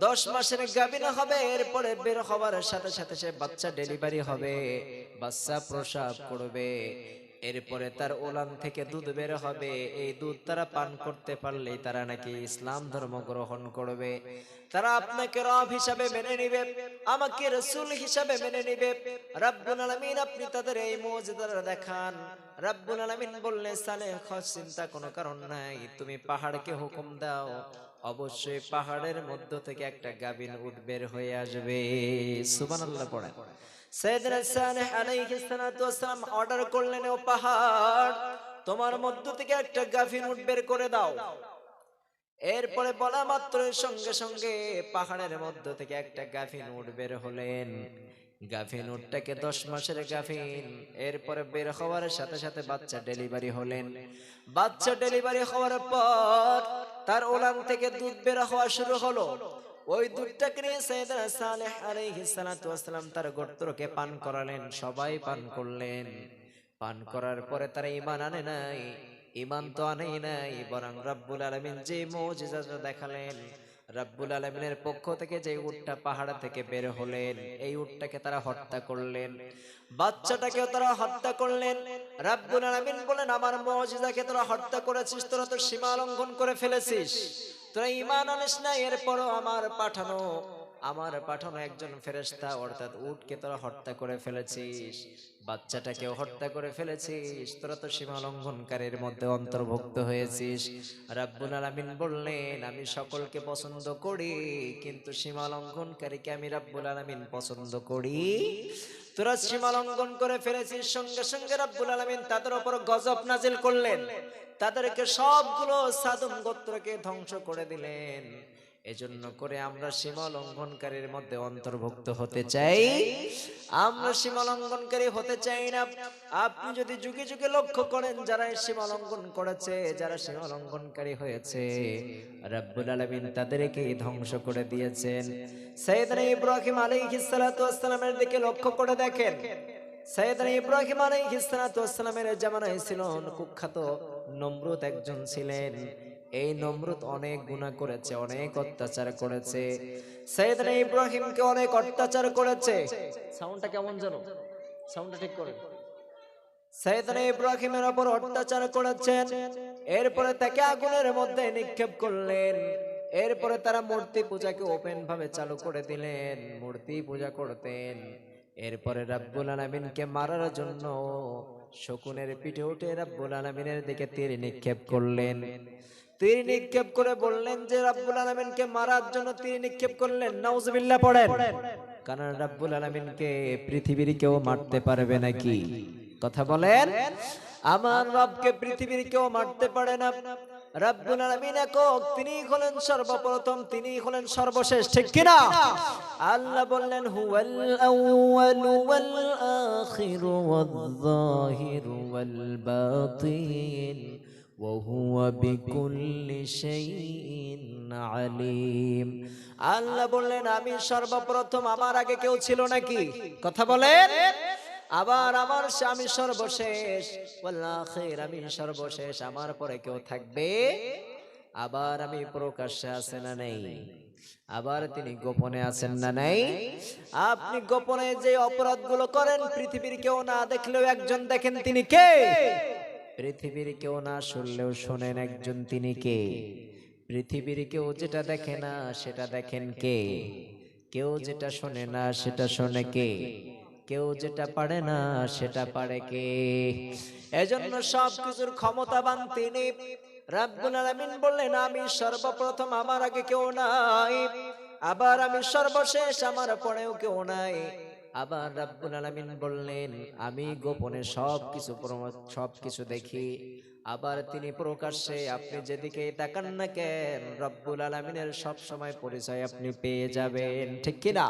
10 মাসের গাভীন হবে। এরপরে বের হওয়ার সাথে সাথে সে বাচ্চা ডেলিভারি হবে, বাচ্চা প্রসব করবে। এরপরে তার ওলান থেকে দুধ বের হবে। এই দুধ তারা পান করতে পারলেই তারা নাকি ইসলাম ধর্ম গ্রহণ করবে, তারা আপনাকে রব হিসাবে মেনে নিবে, আমাকে রাসূল হিসাবে মেনে নিবে। রব্বুল আলামিন আপনি তাদের এই মুজিজাটা দেখান। রব্বুল আলামিন বললেন, সালেহ, চিন্তা কোনো কারণ নাই, তুমি পাহাড়কে হুকুম দাও, অবশ্যই পাহাড়ের মধ্য থেকে একটা গাভীন উট বের হয়ে আসবে। সুবহানাল্লাহ পড়েন। সাইয়েদনা সালেহ আলাইহিস সালাতু ওয়াস সালাম অর্ডার করলেন, ও পাহাড়, তোমার মধ্য থেকে একটা গাভীন উট বের করে দাও। এরপরে বলা মাত্র সঙ্গে সঙ্গে পাহাড়ের মধ্য থেকে একটা গাভীন উট বের হলেন। গাভীন উটটাকে 10 মাসের গাভীন, এরপরে বের হওয়ার সাথে সাথে বাচ্চা ডেলিভারি হলেন। বাচ্চা ডেলিভারি হওয়ার পর তার ওলান থেকে দুধ বের হওয়া শুরু হলো। ওই দুধটাকে নিয়ে সাইয়েদনা সালেহ আলাইহিস সালাতু ওয়াস সালাম তার গোত্রকে পান করালেন, সবাই পান করলেন। পান করার পরে তারা ঈমান আনে নাই, ঈমান তো আনেই নাই, বরং রব্বুল আলামিন যে মুজিজাটা দেখালেন, রব্বুল আলামিনের পক্ষ থেকে যে উটটা পাহাড় থেকে বের হলেন, এই উটটাকে তারা হত্যা করলেন, বাচ্চাটাকেও তারা হত্যা করলেন। রব্বুল আলামিন বলেন, আমার মুজিজাকে তোরা হত্যা করেছিস, তোরা তো সীমা লঙ্ঘন করে ফেলেছিস, তোরা ঈমান আনিস না, এরপরও আমার পাঠানো আমার পাঠানো একজন ফেরেশতা অর্থাৎ উটকে তোরা হত্যা করে ফেলেছিস, বাচ্চাটাকেও হত্যা করে ফেলেছিস, তোরা তো সীমা লঙ্ঘনকারীর মধ্যে অন্তর্ভুক্ত হয়েছিস। রাব্বুল আলামিন বললেন আমি সকলকে পছন্দ করি, কিন্তু সীমা লঙ্ঘনকারীকে আমি রাব্বুল আলামিন পছন্দ করি। তোরা সীমা লঙ্ঘন করে ফেলেছিস, সঙ্গে সঙ্গে রাব্বুল আলামিন তাদের উপর গজব নাজিল করলেন, তাদেরকে সবগুলো সাদম গোত্রকে ধ্বংস করে দিলেন। এজন্য করে আমরা সীমা লঙ্ঘনকারীর মধ্যে অন্তর্ভুক্ত হতে চাই, আমরা সীমা লঙ্ঘনকারী হতে চাই না। আপনি যদি যুগে যুগে লক্ষ্য করেন যারা সীমা লঙ্ঘন করেছে, যারা সীমা লঙ্ঘনকারী হয়েছে, রব্বুল আলামিন তাদেরকে ধ্বংস করে দিয়েছেন। সাইয়েদনা ইব্রাহিম আলাইহিস সালাতু ওয়াস সালামের দিকে লক্ষ্য করে দেখেন, সাইয়েদনা ইব্রাহিম আলাইহিস সালাতু ওয়াস সালামের জামানায় ছিল কুখ্যাত নমরুদ একজন ছিলেন। এই নমরুদ অনেক গুনাহ করেছে, অনেক অত্যাচার করেছে, সাইয়েদনা ইব্রাহিমকে অনেক অত্যাচার করেছে। সাউন্ডটা কেমন জানো, সাউন্ডটা ঠিক করে। সাইয়েদনা ইব্রাহিমের উপর অত্যাচার করেছেন, এরপরে তাকে আগুনের মধ্যে নিক্ষেপ করলেন। এরপরে তারা মূর্তি পূজাকে ওপেন ভাবে চালু করে দিলেন, মূর্তি পূজা করতেন। এরপরে রাব্বুল আলামিনকে মারার জন্য শকুনের পিঠে উঠে রাব্বুল আলামিনের দিকে তীর নিক্ষেপ করলেন। তীর নিক্ষেপ করে বললেন যে রাব্বুল আলামিনকে মারার জন্য তীর নিক্ষেপ করলেন, নাউজুবিল্লাহ পড়েন। কারণ রাব্বুল আলামিনকে পৃথিবীর কেউ মারতে পারবে নাকি? কথা বলেন। আমার রবকে পৃথিবীর কেউ মারতে পারে না। রাব্বুল আলামিন একক, তিনি হলেন সর্বপ্রথম, তিনি হলেন সর্বশেষ, ঠিক কি না? আল্লাহ বললেন হুয়াল আউয়ালু ওয়াল আখিরু ওয়াল যাহিরু ওয়াল বাতিন ওয়া হুয়া বিকুল্লি শাইইন আলিম। আল্লাহ বললেন আমি সর্বপ্রথম, আমার আগে কেউ ছিল নাকি? কথা বলেন। আবার আমার আমি সর্বশেষ, ওয়াল আখির, আমি সর্বশেষ, আমার পরে কেউ থাকবে? আবার আমি প্রকাশ্যে আছেন না নেই? আবার তিনি গোপনে আছেন না নাই? আপনি গোপনে যে অপরাধগুলো করেন পৃথিবীর কেউ না দেখলেও একজন দেখেন, তিনি কে? পৃথিবীর কেউ না শুনলেও শোনেন একজন, তিনি কে? পৃথিবীর কেউ যেটা দেখে না সেটা দেখেন কে? কেউ যেটা শোনে না সেটা শোনে কে? কেউ যেটা পারে না সেটা পারে কে? এজন্য সবকিছুর ক্ষমতাবান তিনি। রাব্বুল আলামিন বললেন আমি সর্বপ্রথম, আমার আগে কেউ নাই। আবার আমি সর্বশেষ, আমার পরেও কেউ নাই। আবার রাব্বুল আলামিন বললেন আমি গোপনে সবকিছু দেখি। আবার তিনি প্রকাশ্যে, আপনি যেদিকে তাকান না কেন রব্বুল আলামিনের সব সময় পরিচয় আপনি পেয়ে যাবেন, ঠিক কি না?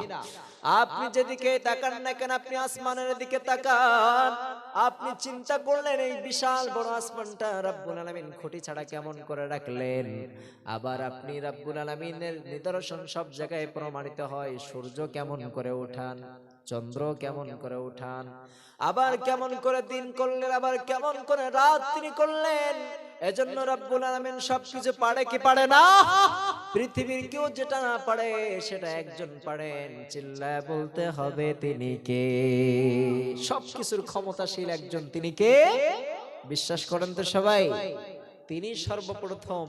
আপনি যেদিকে তাকান না কেন, আপনি আসমানের দিকে তাকান, আপনি চিন্তা করলেন এই বিশাল বড় আসমানটা রব্বুল আলামিন খুঁটি ছাড়া কেমন করে রাখলেন। আবার আপনি রব্বুল আলামিনের নিদর্শন সব জায়গায় প্রমাণিত হয়, সূর্য কেমন করে ওঠান, চন্দ্র কেমন করে উঠান, আবার কেমন করে দিন করলেন, আবার কেমন করে রাত তিনি করলেন। এজন্য রব্বুল আলামিন সবকিছু পারে কি পারে না? পৃথিবীর কেউ যেটা না পারে সেটা একজন পারেন, চিল্লায় বলতে হবে তিনি কে? সবকিছুর ক্ষমতাশীল একজন, তিনি কে? বিশ্বাস করেন তো সবাই? তিনি সর্বপ্রথম,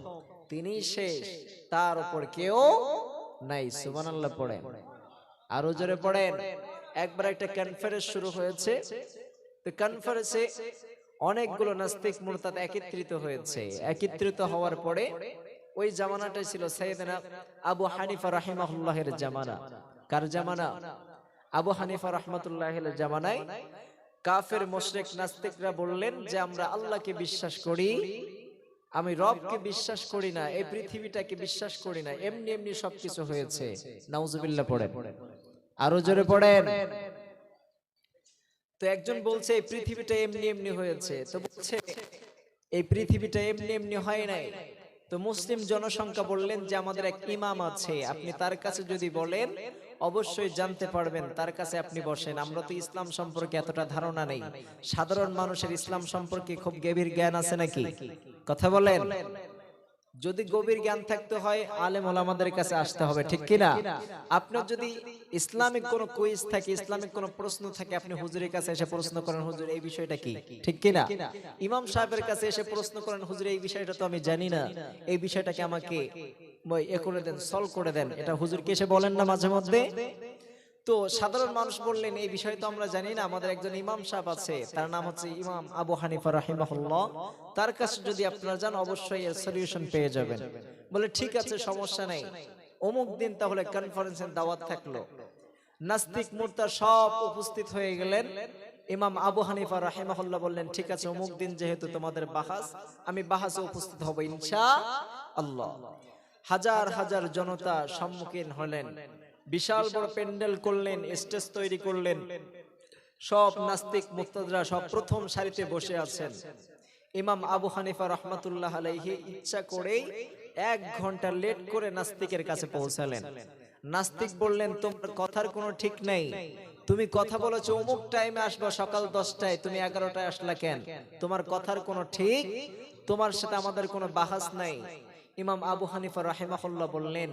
তিনি শেষ, তার উপর কেউ নাই। সুবহানাল্লাহ পড়েন, আরো জোরে পড়েন। একবার একটা কনফারেন্স শুরু হয়েছে, তো কনফারেন্সে অনেকগুলো নাস্তিক মুরতাদ একত্রিত হয়েছে। একত্রিত হওয়ার পরে ওই জামানাটাই ছিল সাইয়েদনা আবু হানিফা রাহিমাহুল্লাহের জামানা। কার জামানা? আবু হানিফা রাহমাতুল্লাহির জামানায় কাফের মুশরিক নাস্তিকরা বললেন যে আমরা আল্লাহকে বিশ্বাস করি, আমি রবকে বিশ্বাস করি না, এই পৃথিবীটাকে বিশ্বাস করি না, এমনি এমনি সবকিছু হয়েছে। নাউজুবিল্লাহ পড়েন, আরো জোরে পড়েন। তো একজন বলছে এই পৃথিবীটা এমনি এমনি হয়েছে, তো বলছে এই পৃথিবীটা এমনি এমনি হয় নাই। তো মুসলিম জনসংখ্যা বললেন যে আমাদের এক ইমাম আছে, আপনি তার কাছে যদি বলেন অবশ্যই জানতে পারবেন, তার কাছে আপনি বসেন। আমরা তো ইসলাম সম্পর্কে এতটা ধারণা নেই, সাধারণ মানুষের ইসলাম সম্পর্কে খুব গভীর জ্ঞান আছে নাকি? কথা বলেন। যদি গভীর জ্ঞান থাকতে হয় আলেম ওলামাদের কাছে আসতে হবে, ঠিক কিনা? আপনার যদি ইসলামিক কোনো কুইজ থাকে, ইসলামিক কোনো প্রশ্ন থাকে, আপনি হুজুরের কাছে এসে প্রশ্ন করেন, হুজুর এই বিষয়টা কি, ঠিক কিনা? ইমাম সাহেবের কাছে এসে প্রশ্ন করেন, হুজুর এই বিষয়টা তো আমি জানি না, এই বিষয়টাকে আমাকে এ করে দেন, সলভ করে দেন, এটা হুজুরকে এসে বলেন না মাঝে মধ্যে? তো সাধারণ মানুষ বললেন এই বিষয় তো আমরা জানি না, আমাদের একজন ইমাম সাহেব আছে, তার নাম হচ্ছে ইমাম আবু হানিফা রাহিমাহুল্লাহ, তার কাছে যদি আপনারা যান অবশ্যই এর সলিউশন পেয়ে যাবেন। বলে ঠিক আছে, সমস্যা নাই। অমুক দিন তাহলে কনফারেন্সের দাওয়াত থাকলো, নাস্তিক মুরতাদ সব উপস্থিত হয়ে গেলেন। ইমাম আবু হানিফা রাহিমাহুল্লাহ বললেন ঠিক আছে, অমুক দিন যেহেতু তোমাদের বাহাস, আমি বাহাসে উপস্থিত হব ইনশাআল্লাহ। হাজার হাজার জনতা সম্মুখীন হলেন, বিশাল বড় প্যান্ডেল করলেন, স্টেজ তৈরি করলেন, সব নাস্তিক মুরতাদরা সব প্রথম সারিতে বসে আছেন। ইমাম আবু হানিফা রহমাতুল্লাহ আলাইহি ইচ্ছা করেই 1 ঘন্টা লেট করে নাস্তিকের কাছে পৌঁছালেন। নাস্তিক বললেন তোমার কথার কোনো ঠিক নাই, তুমি কথা বলেছো অমুক টাইমে আসবা সকাল 10টায়, তুমি 11টায় আসলা কেন? তোমার কথার কোনো ঠিক, তোমার সাথে আমাদের কোনো বাহাস নাই। ইমাম আবু হানিফা রাহিমাহুল্লাহ বললেন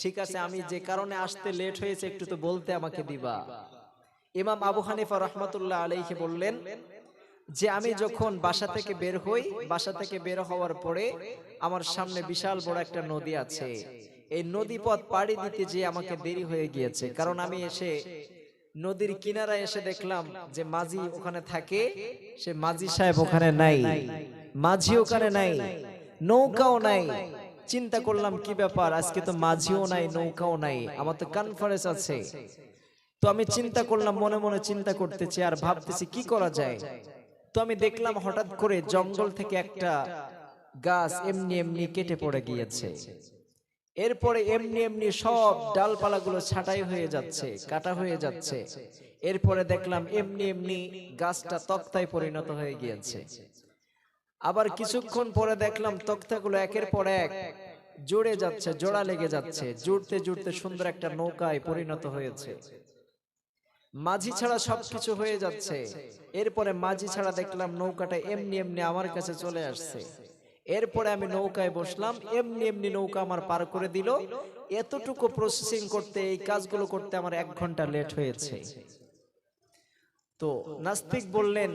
ঠিক আছে, আমি যে কারণে আসতে লেট হয়েছে একটু তো বলতে আমাকে দিবা। ইমাম আবু হানিফা রহমাতুল্লাহ আলাইহি বললেন যে আমি যখন বাসা থেকে বের হই, বাসা থেকে বের হওয়ার পরে আমার সামনে বিশাল বড় একটা নদী আছে, এই নদী পথ পাড়ি দিতে যে আমাকে দেরি হয়ে গিয়েছে, কারণ আমি এসে নদীর কিনারায় এসে দেখলাম যে মাঝি ওখানে থাকে, সে মাঝি সাহেব ওখানে নাই, মাঝি ওখানে নাই, নৌকাও নাই। চিন্তা করলাম কি ব্যাপার, আজকে তো মাঝিও নাই, নৌকাও নাই, আমার তো কনফারেন্স আছে। তো আমি চিন্তা করলাম, মনে মনে চিন্তা করতেছি আর ভাবতেছি কি করা যায়। তো আমি দেখলাম হঠাৎ করে জঙ্গল থেকে একটা গাছ এমনি এমনি কেটে পড়ে গিয়েছে। এরপরে এমনি এমনি সব ডালপালাগুলো ছাঁটাই হয়ে যাচ্ছে, কাটা হয়ে যাচ্ছে। এরপরে দেখলাম এমনি এমনি গাছটা তক্তায় পরিণত হয়ে গিয়েছে। আবার কিছুক্ষণ পরে দেখলাম তক্তাগুলো একের পর এক জুড়ে যাচ্ছে, জোড়া লেগে যাচ্ছে, জুড়তে জুড়তে সুন্দর একটা নৌকায় পরিণত হয়েছে। মাঝি ছাড়া সবকিছু হয়ে যাচ্ছে। এরপরে মাঝি ছাড়া দেখলাম নৌকাটা এমনি এমনি আমার কাছে চলে আসছে। এরপরে আমি নৌকায় বসলাম, এমনি এমনি নৌকা আমার পার করে দিল। এতটুকু প্রসেসিং করতে, এই কাজগুলো করতে আমার 1 ঘন্টা লেট হয়েছে। তো নাস্তিক বললেন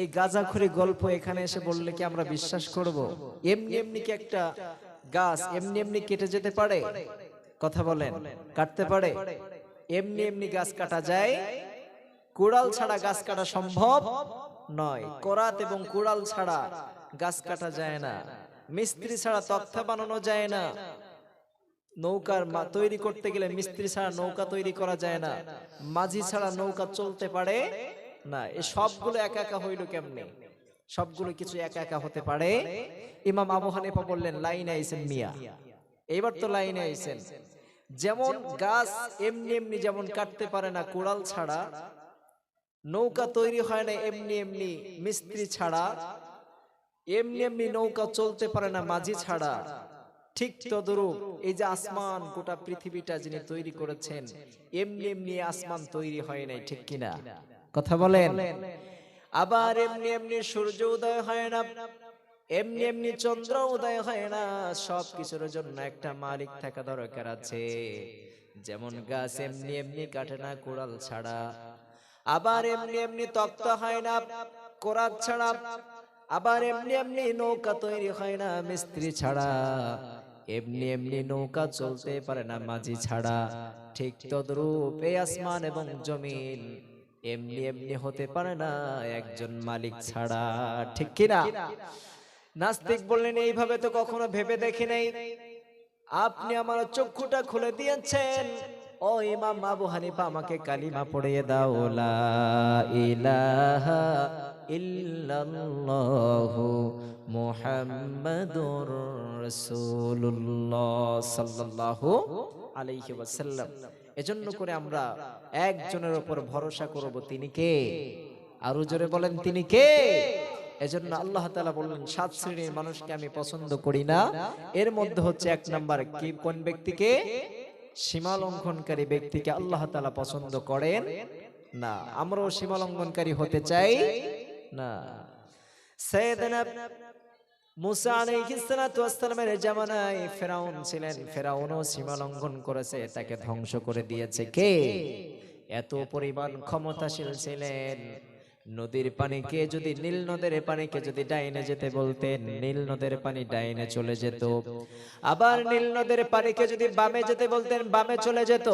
এই গাঁজাখড়ি গল্প এখানে এসে বললে কি আমরা বিশ্বাস করব? এমনি এমনি কি একটা গাছ এমনি এমনি কেটে যেতে পারে? কথা বলেন, কাটতে পারে? এমনি এমনি গাছ কাটা যায়? কুড়াল ছাড়া গাছ কাটা সম্ভব নয়। করাত এবং কুড়াল ছাড়া গাছ কাটা যায় না। মিস্ত্রি ছাড়া তক্তা বানানো যায় না। নৌকার তৈরি করতে গেলে মিস্ত্রি ছাড়া নৌকা তৈরি করা যায় না। মাঝি ছাড়া নৌকা চলতে পারে না। এই সবগুলো একা একা হইল কেমনে? সবগুলো কিছু একা একা হতে পারে? ইমাম আবু হানিফা বললেন লাইনে আইছেন মিয়া, এইবার তো লাইনে আইছেন। যেমন গাছ এমনি এমনি যেমন কাটতে পারে না কুড়াল ছাড়া, নৌকা তৈরি হয় না এমনি এমনি মিস্ত্রি ছাড়া, এমনি এমনি নৌকা চলতে পারে না মাঝি ছাড়া, ঠিক তদ্রূপ এই যে আসমান, গোটা পৃথিবীটা যিনি তৈরি করেছেন, এমনি এমনি আসমান তৈরি হয় নাই, ঠিক কিনা? কথা বলেন। আবার এমনি এমনি সূর্য উদয় হয় না, এমনি এমনি চন্দ্র উদয় হয় না। সবকিছুর জন্য একটা মালিক থাকা দরকার আছে। যেমন গাছ এমনি এমনি কাটে না কুড়াল ছাড়া, আবার এমনি এমনি তক্তা হয় না কোরাত ছাড়া, আবার এমনি এমনি নৌকা তৈরি হয় না মিস্ত্রি ছাড়া, এমনি এমনি নৌকা চলতে পারে না মাঝি ছাড়া। ঠিক তদ্রূপ এই আসমান এবং জমিন এমনি এমনি হতে পারে না একজন মালিক ছাড়া, ঠিক কিনা? নাস্তিক বললেন এইভাবে তো কখনো ভেবে দেখি নাই, আপনি আমার চক্ষুটা খুলে দিয়েছেন। ও ইমাম আবু হানিফা, আমাকে কালিমা পড়িয়ে দাও, লা ইলাহা ইল্লাল্লাহু মুহাম্মাদুর রাসূলুল্লাহ সাল্লাল্লাহু আলাইহি ওয়াসাল্লাম। এজন্য করে আমরা একজনের উপর ভরসা করব, তিনি কে? আরো জোরে বলেন, তিনি কে? এজন্য আল্লাহ তাআলা বললেন 7 শ্রেণীর মানুষকে আমি পছন্দ করি না। এর মধ্যে হচ্ছে 1 নাম্বার কি, কোন ব্যক্তিকে? সীমা লঙ্ঘনকারী ব্যক্তিকে আল্লাহ তাআলা পছন্দ করেন না। আমরাও সীমা লঙ্ঘনকারী হতে চাই না। সাইয়েদনা মুসা আলাইহিস সালাতু ওয়াস সালামের জামানায় ফেরাউন ছিলেন, ফেরাউনও সীমা লঙ্ঘন করেছে, তাকে ধ্বংস করে দিয়েছে কে? এত পরিমাণ ক্ষমতাশীল ছিলেন। নদীর পানিকে যদি, নীল নদের পানিকে যদি ডাইনে যেতে বলতেন, নীল নদের পানি ডাইনে চলে যেত। আবার নীল নদের পানিকে যদি বামে যেতে বলতেন, বামে চলে যেত।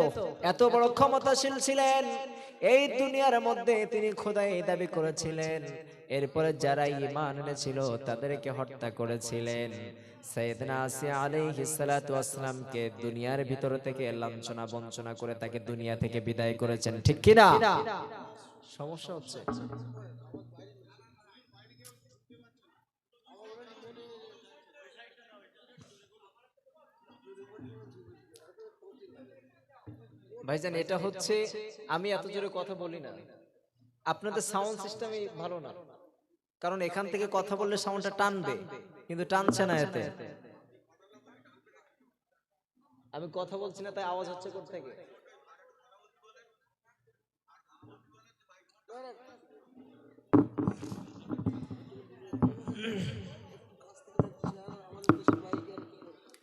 এত বড় ক্ষমতাশীল ছিলেন। এই দুনিয়ার মধ্যে তিনি খোদাই দাবি করেছিলেন। এরপরে যারা ঈমান এনেছিল তাদেরকে হত্যা করেছিলেন। সাইয়েদনা আসিয়া আলাইহিস সালাতু ওয়াস সালামকে দুনিয়ার ভিতর থেকে লাঞ্ছনা বঞ্চনা করে তাকে দুনিয়া থেকে বিদায় করেছেন, ঠিক কি না? সমস্যা হচ্ছে ভাইজান, এটা হচ্ছে আমি এত জোরে কথা বলি না, আপনাদের সাউন্ড সিস্টেমই ভালো না। কারণ এখান থেকে কথা বললে সাউন্ডটা টানবে, কিন্তু টানছে না এতে। আমি কথা বলছি না তাই আওয়াজ হচ্ছে কোথা থেকে?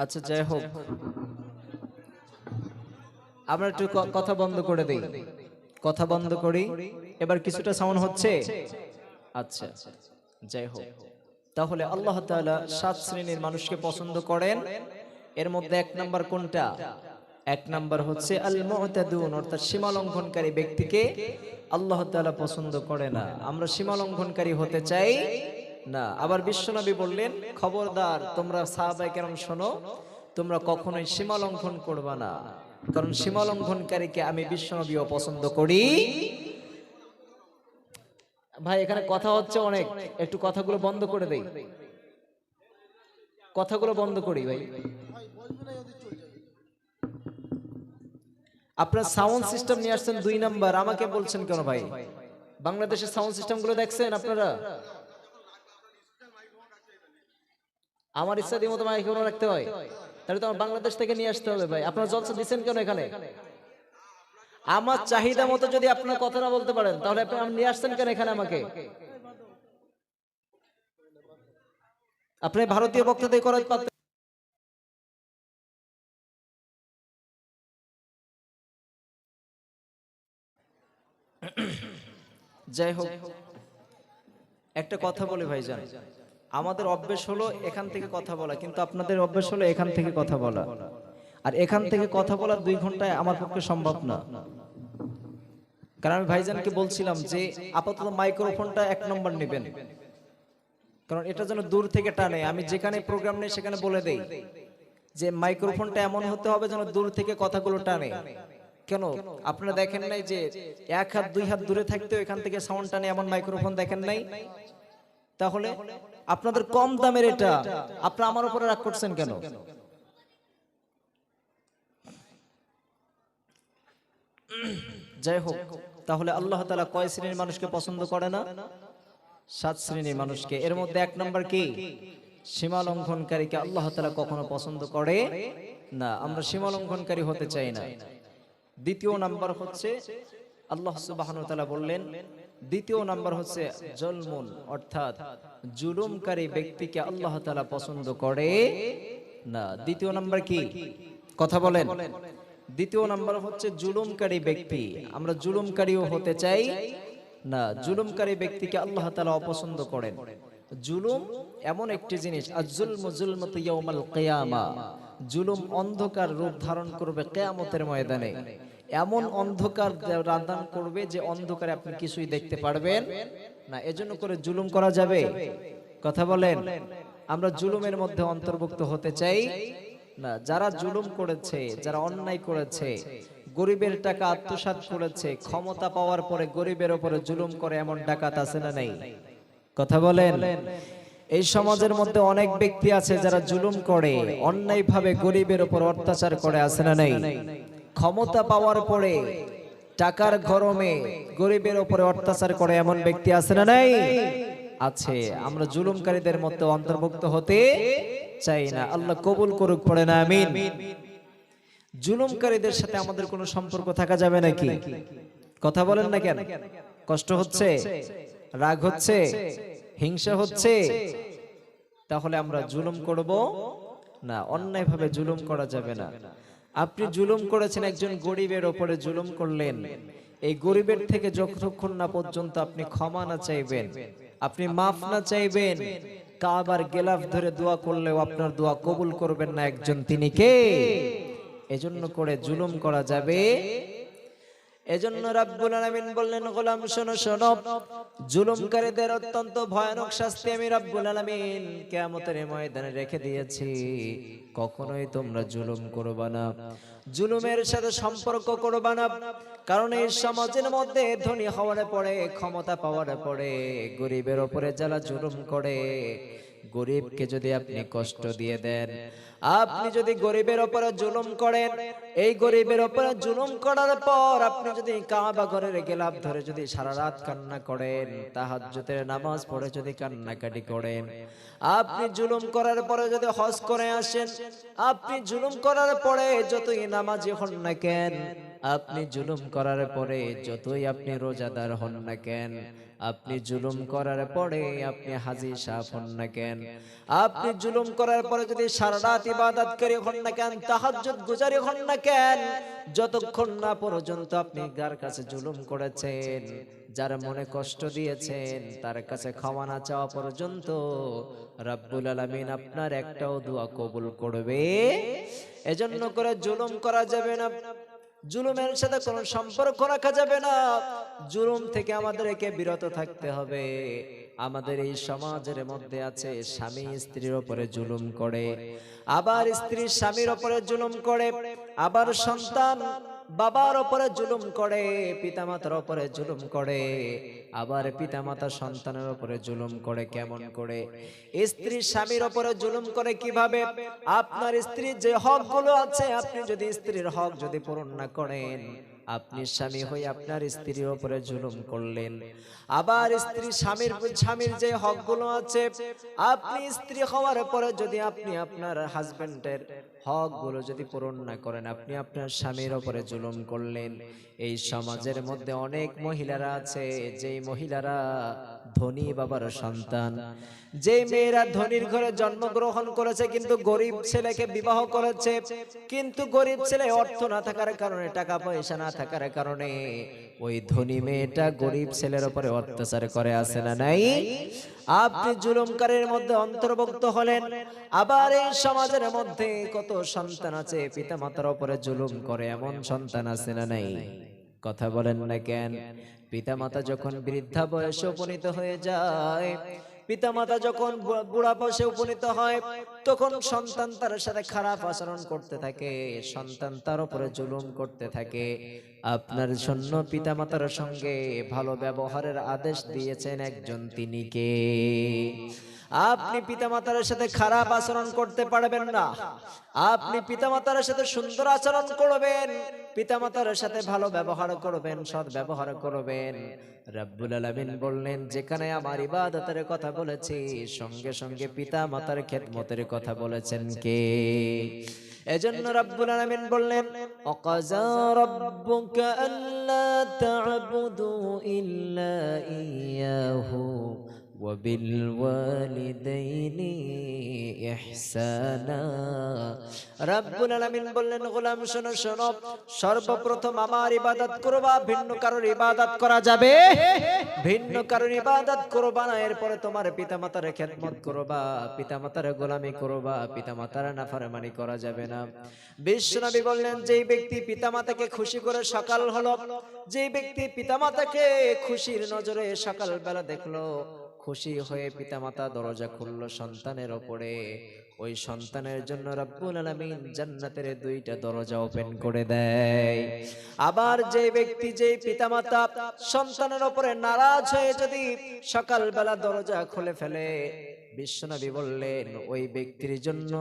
আচ্ছা যাই হোক, আমরা একটু কথা বন্ধ করে দেই, কথা বন্ধ করি। এবার কিছুটা সাউন্ড হচ্ছে? আচ্ছা যাই হোক, তাহলে আল্লাহ তাআলা 7 শ্রেণীর মানুষকে পছন্দ করেন। এর মধ্যে 1 নাম্বার কোনটা? 1 নাম্বার হচ্ছে আল মুতাদুন, অর্থাৎ সীমা লঙ্ঘনকারী ব্যক্তিকে আল্লাহ তাআলা পছন্দ করে না। আমরা সীমা লঙ্ঘনকারী হতে চাই না। আবার বিশ্বনবী বললেন, খবরদার তোমরা সাহাবায়ে কেরাম শোনো, তোমরা কখনোই সীমা লঙ্ঘন করবে না, কারণ সীমা লঙ্ঘনকারীকে আমি বিশ্বনবী পছন্দ করি। ভাই এখানে কথা হচ্ছে অনেক, একটু কথাগুলো বন্ধ করে দেই, কথাগুলো বন্ধ করি ভাই। আপনার সাউন্ড সিস্টেম নিয়ে আসছেন 2 নাম্বার, আমাকে বলছেন কেন ভাই? বাংলাদেশের সাউন্ড সিস্টেম গুলো দেখছেন আপনারা? আমার ইচ্ছা দিয়ে মতো মাইক রাখতে হয়, তাহলে তো আমার বাংলাদেশ থেকে নিয়ে আসতে হবে ভাই। আপনারা জলসা দিচ্ছেন কেন এখানে? আমার চাহিদা মতো যদি আপনার কথা না বলতে পারেন, তাহলে আপনি নিয়ে আসছেন কেন এখানে আমাকে? আপনি ভারতীয় বক্তাদের করার পারতেন। যাই হোক, একটা কথা বলি ভাইজান, আমাদের অভ্যেস হলো এখান থেকে কথা বলা, কিন্তু আপনাদের অভ্যেস হলো এখান থেকে কথা বলা। আর এখান থেকে কথা বলা 2 ঘন্টায় আমার পক্ষে সম্ভব না। কারণ আমি ভাইজানকে বলছিলাম যে আপাতত মাইক্রোফোনটা 1 নম্বর নেবেন, কারণ এটা যেন দূর থেকে টানে। আমি যেখানে প্রোগ্রাম নেই সেখানে বলে দেই যে মাইক্রোফোনটা এমন হতে হবে যেন দূর থেকে কথাগুলো টানে। কেন আপনারা দেখেন নাই যে 1 হাত 2 হাত দূরে থাকতেও এখান থেকে সাউন্ড টানে, এমন মাইক্রোফোন দেখেন নাই? তাহলে আপনাদের কম দামের এটা, আপনারা আমার উপরে রাগ করছেন কেন? যাই হোক, তাহলে আল্লাহ তাআলা কয় শ্রেণীর মানুষকে পছন্দ করে না? 7 শ্রেণীর মানুষকে। এর মধ্যে 1 নাম্বার কি? সীমা লঙ্ঘনকারীকে আল্লাহ তাআলা কখনো পছন্দ করে না। আমরা সীমা লঙ্ঘনকারী হতে চাই না। 2য় নাম্বার হচ্ছে আল্লাহ সুবহানাহু ওয়া তাআলা বললেন, 2য় নাম্বার হচ্ছে জুলমুন, অর্থাৎ জুলুমকারী ব্যক্তিকে আল্লাহ তাআলা পছন্দ করে না। 2য় নাম্বার কি? কথা বলেন। 2য় নাম্বার হচ্ছে জুলুমকারী ব্যক্তি, আমরা জুলুমকারীও হতে চাই না। জুলুমকারী ব্যক্তিকে আল্লাহ তাআলা অপছন্দ করেন। জুলুম এমন একটি জিনিস, আয-যুলমু যুলমাতু ইয়াউমাল কিয়ামা, জুলুম অন্ধকার রূপ ধারণ করবে কিয়ামতের ময়দানে। এমন অন্ধকার দান করবে যে অন্ধকারে আপনি কিছুই দেখতে পারবেন না। এজন্য করে জুলুম করা যাবে? কথা বলেন। আমরা জুলুমের মধ্যে অন্তর্ভুক্ত হতে চাই না। যারা জুলুম করেছে, যারা অন্যায় করেছে, গরিবের টাকা আত্মসাৎ করেছে, ক্ষমতা পাওয়ার পরে গরিবের উপরে জুলুম করে, এমন ডাকাত আছে না নাই? কথা বলেন। এই সমাজের মধ্যে অনেক ব্যক্তি আছে যারা জুলুম করে, অন্যায়ভাবে গরিবের উপর অত্যাচার করে, আছে না নাই? ক্ষমতা পাওয়ার পরে টাকার গরমে গরিবের উপরে অত্যাচার করে, এমন ব্যক্তি আছে না নাই? আছে। আমরা জুলুমকারীদের মধ্যে অন্তর্ভুক্ত হতে চাই না। আল্লাহ কবুল করুক, পড়ে না আমিন। জুলুমকারীদের সাথে আমাদের কোনো সম্পর্ক থাকা যাবে নাকি? কথা বলেন না কেন? কষ্ট হচ্ছে, রাগ হচ্ছে, হিংসা হচ্ছে? তাহলে আমরা জুলুম করব না, অন্যায়ভাবে জুলুম করা যাবে না। আপনি জুলুম করেছেন, একজন গরিবের ওপরে জুলুম করলেন, এই গরিবের থেকে যতক্ষণ না পর্যন্ত আপনি ক্ষমা না চাইবেন, আপনি মাফ না চাইবেন, কাবার গেলাফ ধরে দোয়া করলেও আপনার দোয়া কবুল করবেন না একজন, তিনি কে? এজন্য করে জুলুম করা যাবে। এজন্য রাব্বুল আলামিন বললেন, গোলাম শোনো শোনো, জুলুমকারীদের অত্যন্ত ভয়ানক শাস্তি আমি রাব্বুল আলামিন কিয়ামতের ময়দানে রেখে দিয়েছি। কখনোই তোমরা জুলুম করবা না, জুলুমের সাথে সম্পর্ক করবা না। কারণ এই সমাজের মধ্যে ধনী হওয়ার পরে, ক্ষমতা পাওয়ার পরে গরিবের উপরে যারা জুলুম করে, গরিবকে যদি আপনি কষ্ট দিয়ে দেন, আপনি যদি গরিবের উপরে জুলুম করেন, এই গরিবের উপরে জুলুম করার পর আপনি যদি কাবা ঘরের গেলাফ ধরে যদি সারা রাত কান্না করেন, তাহাজ্জুদের নামাজ পড়ে যদি কান্নাকাটি করেন, আপনি জুলুম করার পরে যদি হজ করে আসেন, আপনি জুলুম করার পরে যতই নামাজি হন না কেন, আপনি জুলুম করার পরে যতই আপনি রোজাদার হন না কেন, আপনি জুলুম করার পরে আপনি হাজী সাহেব হন না কেন, আপনি জুলুম করার পরে যদি সারা রাত ইবাদতকারী হন না কেন, তাহাজ্জুদ গুজারি হন না কেন, যতক্ষণ না পর্যন্ত আপনি যার কাছে জুলুম করেছেন, যার মনে কষ্ট দিয়েছেন, তার কাছে ক্ষমা না চাওয়া পর্যন্ত রাব্বুল আলামিন আপনার একটাও দোয়া কবুল করবে। এজন্য করে জুলুম করা যাবে না, জুলুমের সাথে কোনো সম্পর্ক রাখা যাবে না, জুলুম থেকে আমাদেরকে বিরত থাকতে হবে। আমাদের এই সমাজের মধ্যে আছে স্বামী স্ত্রীর উপরে জুলুম করে, আবার স্ত্রী স্বামীর উপরে জুলুম করে, আবার সন্তান বাবার উপরে জুলুম করে, পিতামাতার উপরে জুলুম করে, আবার পিতামাতা সন্তানের উপরে জুলুম করে। কেমন করে? স্ত্রী স্বামীর উপরে জুলুম করে কিভাবে? আপনার স্ত্রীর যে হকগুলো আছে, আপনি যদি স্ত্রীর হক যদি পূরণ না করেন, আপনি স্বামী হয়ে আপনার স্ত্রীর উপরে জুলুম করলেন। আবার স্ত্রী স্বামীর যে হকগুলো আছে, আপনি স্ত্রী হওয়ার পরে যদি আপনি আপনার হাজবেন্ডের হকগুলো যদি পূরণ না করেন, আপনি আপনার স্বামীর উপরে জুলুম করলেন। এই সমাজের মধ্যে অনেক মহিলারা আছে, যেই মহিলারা ধনী বাবার সন্তান, যে মেয়েরা ধনীর ঘরে জন্মগ্রহণ করেছে কিন্তু গরিব ছেলেকে বিবাহ করেছে, কিন্তু গরিব ছেলে অর্থ না থাকার কারণে, টাকা পয়সা না থাকার কারণে ওই ধনী মেয়েটা গরিব ছেলের উপরে অত্যাচার করে, আছে না নাই? আপনি জুলুমকারীর মধ্যে অন্তর্ভুক্ত হলেন। আবার এই সমাজের মধ্যে কত সন্তান আছে পিতামাতার উপরে জুলুম করে, এমন সন্তান আছে না নাই? কথা বলেন না কেন? পিতামাতা যখন বৃদ্ধা বয়সে উপনীত হয়ে যায়, পিতামাতা যখন বুড়া বয়সে উপনীত হয়, তখন সন্তান তার সাথে খারাপ আচরণ করতে থাকে, সন্তান তার উপরে জুলুম করতে থাকে। আপনার জন্য পিতামাতার সঙ্গে ভালো ব্যবহারের আদেশ দিয়েছেন একজন, তিনি কে? আপনি পিতামাতার সাথে খারাপ আচরণ করতে পারবেন না, আপনি পিতামাতার সাথে সুন্দর আচরণ করবেন, পিতামাতার সাথে ভালো ব্যবহার করবেন, সৎ ব্যবহার করবেন। রাব্বুল আলামিন বললেন, যেখানে আমার ইবাদতের কথা বলেছি, সঙ্গে সঙ্গে পিতামাতার খেদমতের কথা বলেছেন কে? এজন্য রাব্বুল আলামিন বললেন, ওয়াকাযা রাব্বুকা আল্লা তা'বুদু ইল্লা ইয়াহু ওয়া বিল ওয়ালিদাইনি ইহসানা। রাব্বুল আলামিন বললেন, গোলাম শোনো শোনো, সর্বপ্রথম আমার ইবাদত করবা, ভিন্ন কারোর ইবাদত করা যাবে? ভিন্ন কারোর ইবাদত করবা না। এরপরে তোমার পিতামাতার খেদমত করবা, পিতামাতার গোলামি করবা, পিতামাতার নাফরমানি করা যাবে না। বিশ্বনবী বললেন, যেই ব্যক্তি পিতামাতাকে খুশি করে সকাল হলো, যেই ব্যক্তি পিতামাতাকে খুশির নজরে সকাল বেলা দেখলো, খুশি হয়ে পিতামাতা দরজা খুললো সন্তানের উপরে, ওই সন্তানের জন্য রাব্বুল আলামিন জান্নাতের দুইটা দরজা ওপেন করে দেয়। আবার যে ব্যক্তি, যে পিতামাতা সন্তানের উপরে নারাজ হয়ে যদি সকালবেলা দরজা খুলে ফেলে, বিশ্বনবী বললেন, ওই ব্যক্তির জন্য,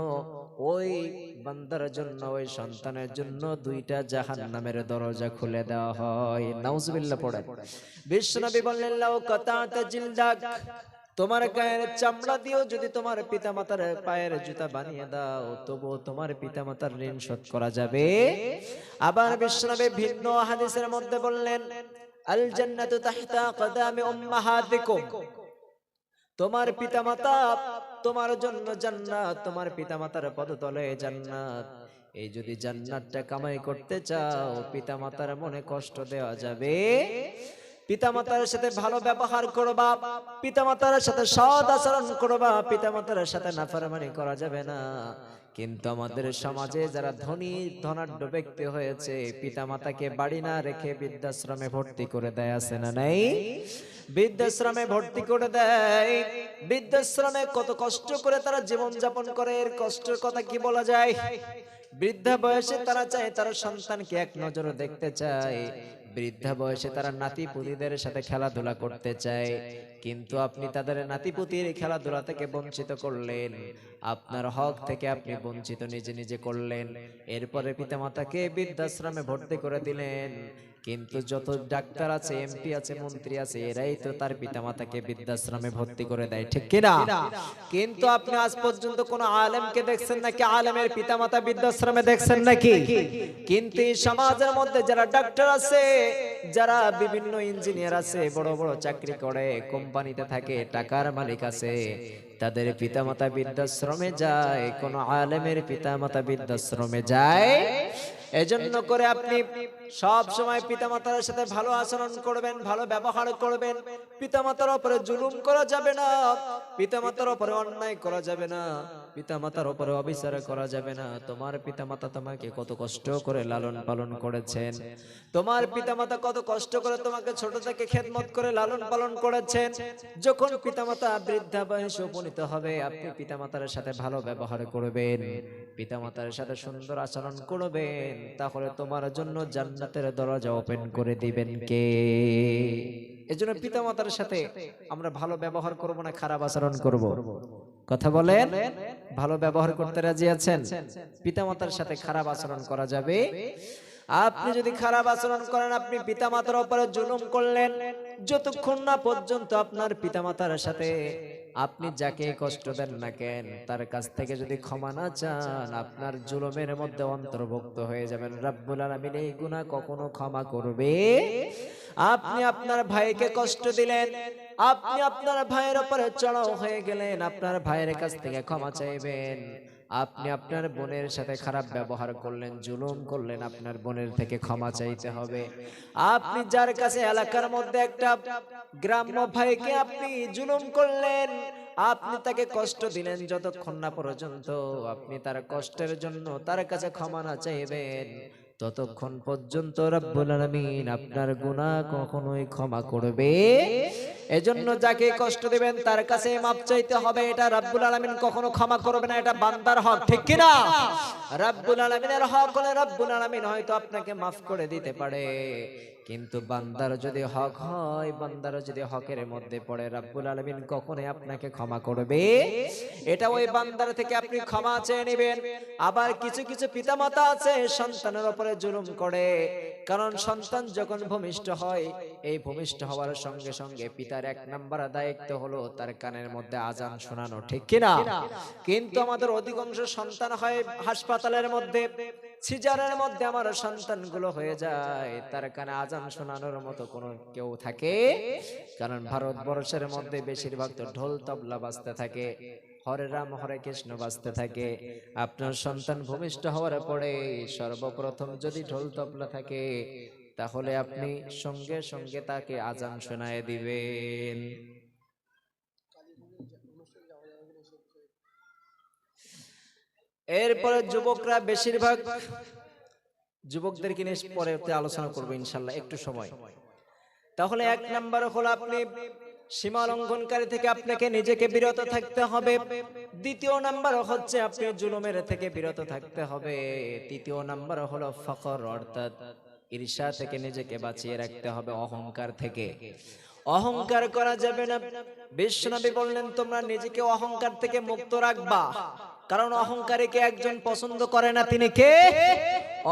ওই বান্দার জন্য, ওই সন্তানের জন্য দুইটা জাহান্নামের দরজা খুলে দেওয়া হয়। নাউজুবিল্লাহ পড়েন। বিশ্বনবী বললেন, লাউ কাতাতা জিলদাক, তোমার গায়ের চামড়া দিয়েও যদি তোমার পিতামাতার পায়ের জুতা বানিয়ে দাও, তবুও তোমার পিতামাতার ঋণ শোধ করা যাবে। আবার বিশ্বনবী ভিন্ন হাদিসের মধ্যে বললেন, আল জান্নাতু তাহতা কদামি উম্মাহাতিকুম, তোমার পিতামাতা তোমার জন্য জান্নাত, তোমার পিতামাতার পদতলে জান্নাত। এই যদি জান্নাতটা কামাই করতে চাও, পিতামাতার মনে কষ্ট দেওয়া যাবে, পিতামাতার সাথে ভালো ব্যবহার করবা, পিতামাতার সাথে সৎ আচরণ করবা, পিতামাতার সাথে নাফরমানি করা যাবে না। কিন্তু আমাদের সমাজে যারা ধনী ধনাঢ্য ব্যক্তি হয়েছে, পিতামাতাকে বাড়ি না রেখে বৃদ্ধাশ্রমে ভর্তি করে দেয়, আছে না নাই? বৃদ্ধাশ্রমে ভর্তি করে দেয়। বৃদ্ধাশ্রমে কত কষ্ট করে তারা জীবন যাপন করে, এর কষ্টের কথা কি বলা যায়? বৃদ্ধা বয়সে তারা চায় তার সন্তানকে এক নজরে দেখতে চায়, বৃদ্ধা বয়সে তারা নাতিপুতিদের সাথে খেলাধুলা করতে চায়, কিন্তু আপনি তাদের নাতিপুতির খেলাধুলা থেকে বঞ্চিত করলেন, আপনার হক থেকে আপনি বঞ্চিত নিজে নিজে করলেন। এরপরে পিতামাতাকে বৃদ্ধাশ্রমে ভর্তি করে দিলেন, কিন্তু যত ডাক্তার আছে, এমপি আছে, মন্ত্রী আছে, এরাই তো তার পিতামাতাকে বৃদ্ধাশ্রমে ভর্তি করে দেয়, ঠিক কিনা? কিন্তু আপনি আজ পর্যন্ত কোন আলেমকে দেখছেন নাকি আলেমের পিতামাতা বৃদ্ধাশ্রমে দেখছেন নাকি? কিন্তু এই সমাজের মধ্যে যারা ডাক্তার আছে, যারা বিভিন্ন ইঞ্জিনিয়ার আছে, বড় বড় চাকরি করে, কোম্পানিতে থাকে, টাকার মালিক আছে, তাদের পিতামাতা বৃদ্ধাশ্রমে যায়, কোন আলেমের পিতামাতা বৃদ্ধাশ্রমে যায়? এজন্য করে আপনি সব সময় পিতামাতার সাথে ভালো আচরণ করবেন, ভালো ব্যবহার করবেন। পিতামাতার উপরে জুলুম করা যাবে না, পিতামাতার উপরে অন্যায় করা যাবে না, পিতামাতার উপরে অবিচার করা যাবে না। তোমার পিতামাতা তোমাকে কত কষ্ট করে লালন পালন করেছেন, তোমার পিতামাতা কত কষ্ট করে তোমাকে ছোট থেকে খেদমত করে লালন পালন করেছেন। যখন পিতামাতা বৃদ্ধা বয়সে উপনীত হবে, আপনি পিতামাতার সাথে ভালো ব্যবহার করবেন, পিতামাতার সাথে সুন্দর আচরণ করবেন, তাহলে তোমার জন্য জান্নাতের দরজা ওপেন করে দিবেন কে? এজন্য পিতামাতার সাথে আমরা ভালো ব্যবহার করব না খারাপ আচরণ করব? কথা বলেন, ভালো ব্যবহার করতে রাজি আছেন? পিতামাতার সাথে খারাপ আচরণ করা যাবে? আপনি যদি খারাপ আচরণ করেন, আপনি পিতামাতার উপরে জুলুম করলেন। যতক্ষণ না পর্যন্ত আপনার পিতামাতার সাথে আপনি যাকে কষ্ট দেন না কেন, তার কাছ থেকে যদি ক্ষমা না চান, আপনার জুলুমের মধ্যে অন্তর্ভুক্ত হয়ে যাবেন। রব্বুল আলামিন এই গুনাহ কখনো ক্ষমা করবে? আপনি আপনার ভাইকে কষ্ট দিলেন, আপনি আপনার ভাইয়ের উপরে চড়াও হয়ে গেলেন, আপনার ভাইয়ের কাছ থেকে ক্ষমা চাইবেন। আপনি আপনার বোনের সাথে খারাপ ব্যবহার করলেন, জুলুম করলেন, আপনার বোনের থেকে ক্ষমা চাইতে হবে। আপনি যার কাছে এলাকার মধ্যে একটা গ্রাম্য ভাইকে আপনি জুলুম করলেন, আপনি তাকে কষ্ট দিলেন, যতক্ষণ না পর্যন্ত আপনি তার কষ্টের জন্য তার কাছে ক্ষমা না চাইবেন, ততক্ষণ পর্যন্ত রব্বুল আলামিন আপনার গুনাহ কখনোই ক্ষমা করবে? এজন্য যাকে কষ্ট দিবেন তার কাছে মাপ চাইতে হবে। এটা রব্বুল আলামিন কখনো ক্ষমা করবে না, এটা বান্দার হক, ঠিক কি না? রব্বুল আলামিনের হক হলে রব্বুল আলামিন হয়তো আপনাকে মাফ করে দিতে পারে, কিন্তু বান্দার যদি হক হয়, বান্দার যদি হকের মধ্যে পড়ে, রব্বুল আলামিন কখনোই আপনাকে ক্ষমা করবে? এটা ওই বান্দার থেকে আপনি ক্ষমা চেয়ে নেবেন। আবার কিছু কিছু পিতামাতা আছে সন্তানের উপরে জুলুম করে, কারণ সন্তান যখন ভূমিষ্ঠ হয়, এই ভূমিষ্ঠ হওয়ার সঙ্গে সঙ্গে পিতার এক নাম্বার দায়িত্ব হলো তার কানের মধ্যে আজান শোনানো, ঠিক কি না? কিন্তু আমাদের অধিকাংশ সন্তান হয় হাসপাতালের মধ্যে, সিজারের মধ্যে আমার সন্তানগুলো হয়ে যায়, তার কানে আজান শোনানোর মতো কোনো কেউ থাকে? কারণ ভারতবর্ষের মধ্যে বেশিরভাগ তো ঢোল তবলা বাজতে থাকে, হরে রাম হরে কৃষ্ণ বাজতে থাকে। আপনার সন্তান ভূমিষ্ঠ হওয়ার পরে সর্বপ্রথম যদি ঢোল তবলা থাকে, তাহলে আপনি সঙ্গে সঙ্গে তাকে আজান শোনায় দিবেন। এরপরে যুবকরা, বেশিরভাগ যুবকদেরকে নিয়ে পরে আলোচনা করবো ইনশাল্লাহ একটু সময়। তাহলে এক নাম্বার হলো আপনি সীমা লঙ্ঘনকারী থেকে আপনাকে নিজেকে বিরত থাকতে হবে। দ্বিতীয় নাম্বার হচ্ছে আপনি জুলুমের থেকে বিরত থাকতে হবে। তৃতীয় নাম্বার হলো ফখর, অর্থাৎ ঈর্ষা থেকে নিজেকে বাঁচিয়ে রাখতে হবে, অহংকার থেকে। অহংকার করা যাবে না। বিশ্বনবী বললেন তোমরা নিজেকে অহংকার থেকে মুক্ত রাখবা, কারণ অহংকারীকে একজন পছন্দ করে না, তিনি কে?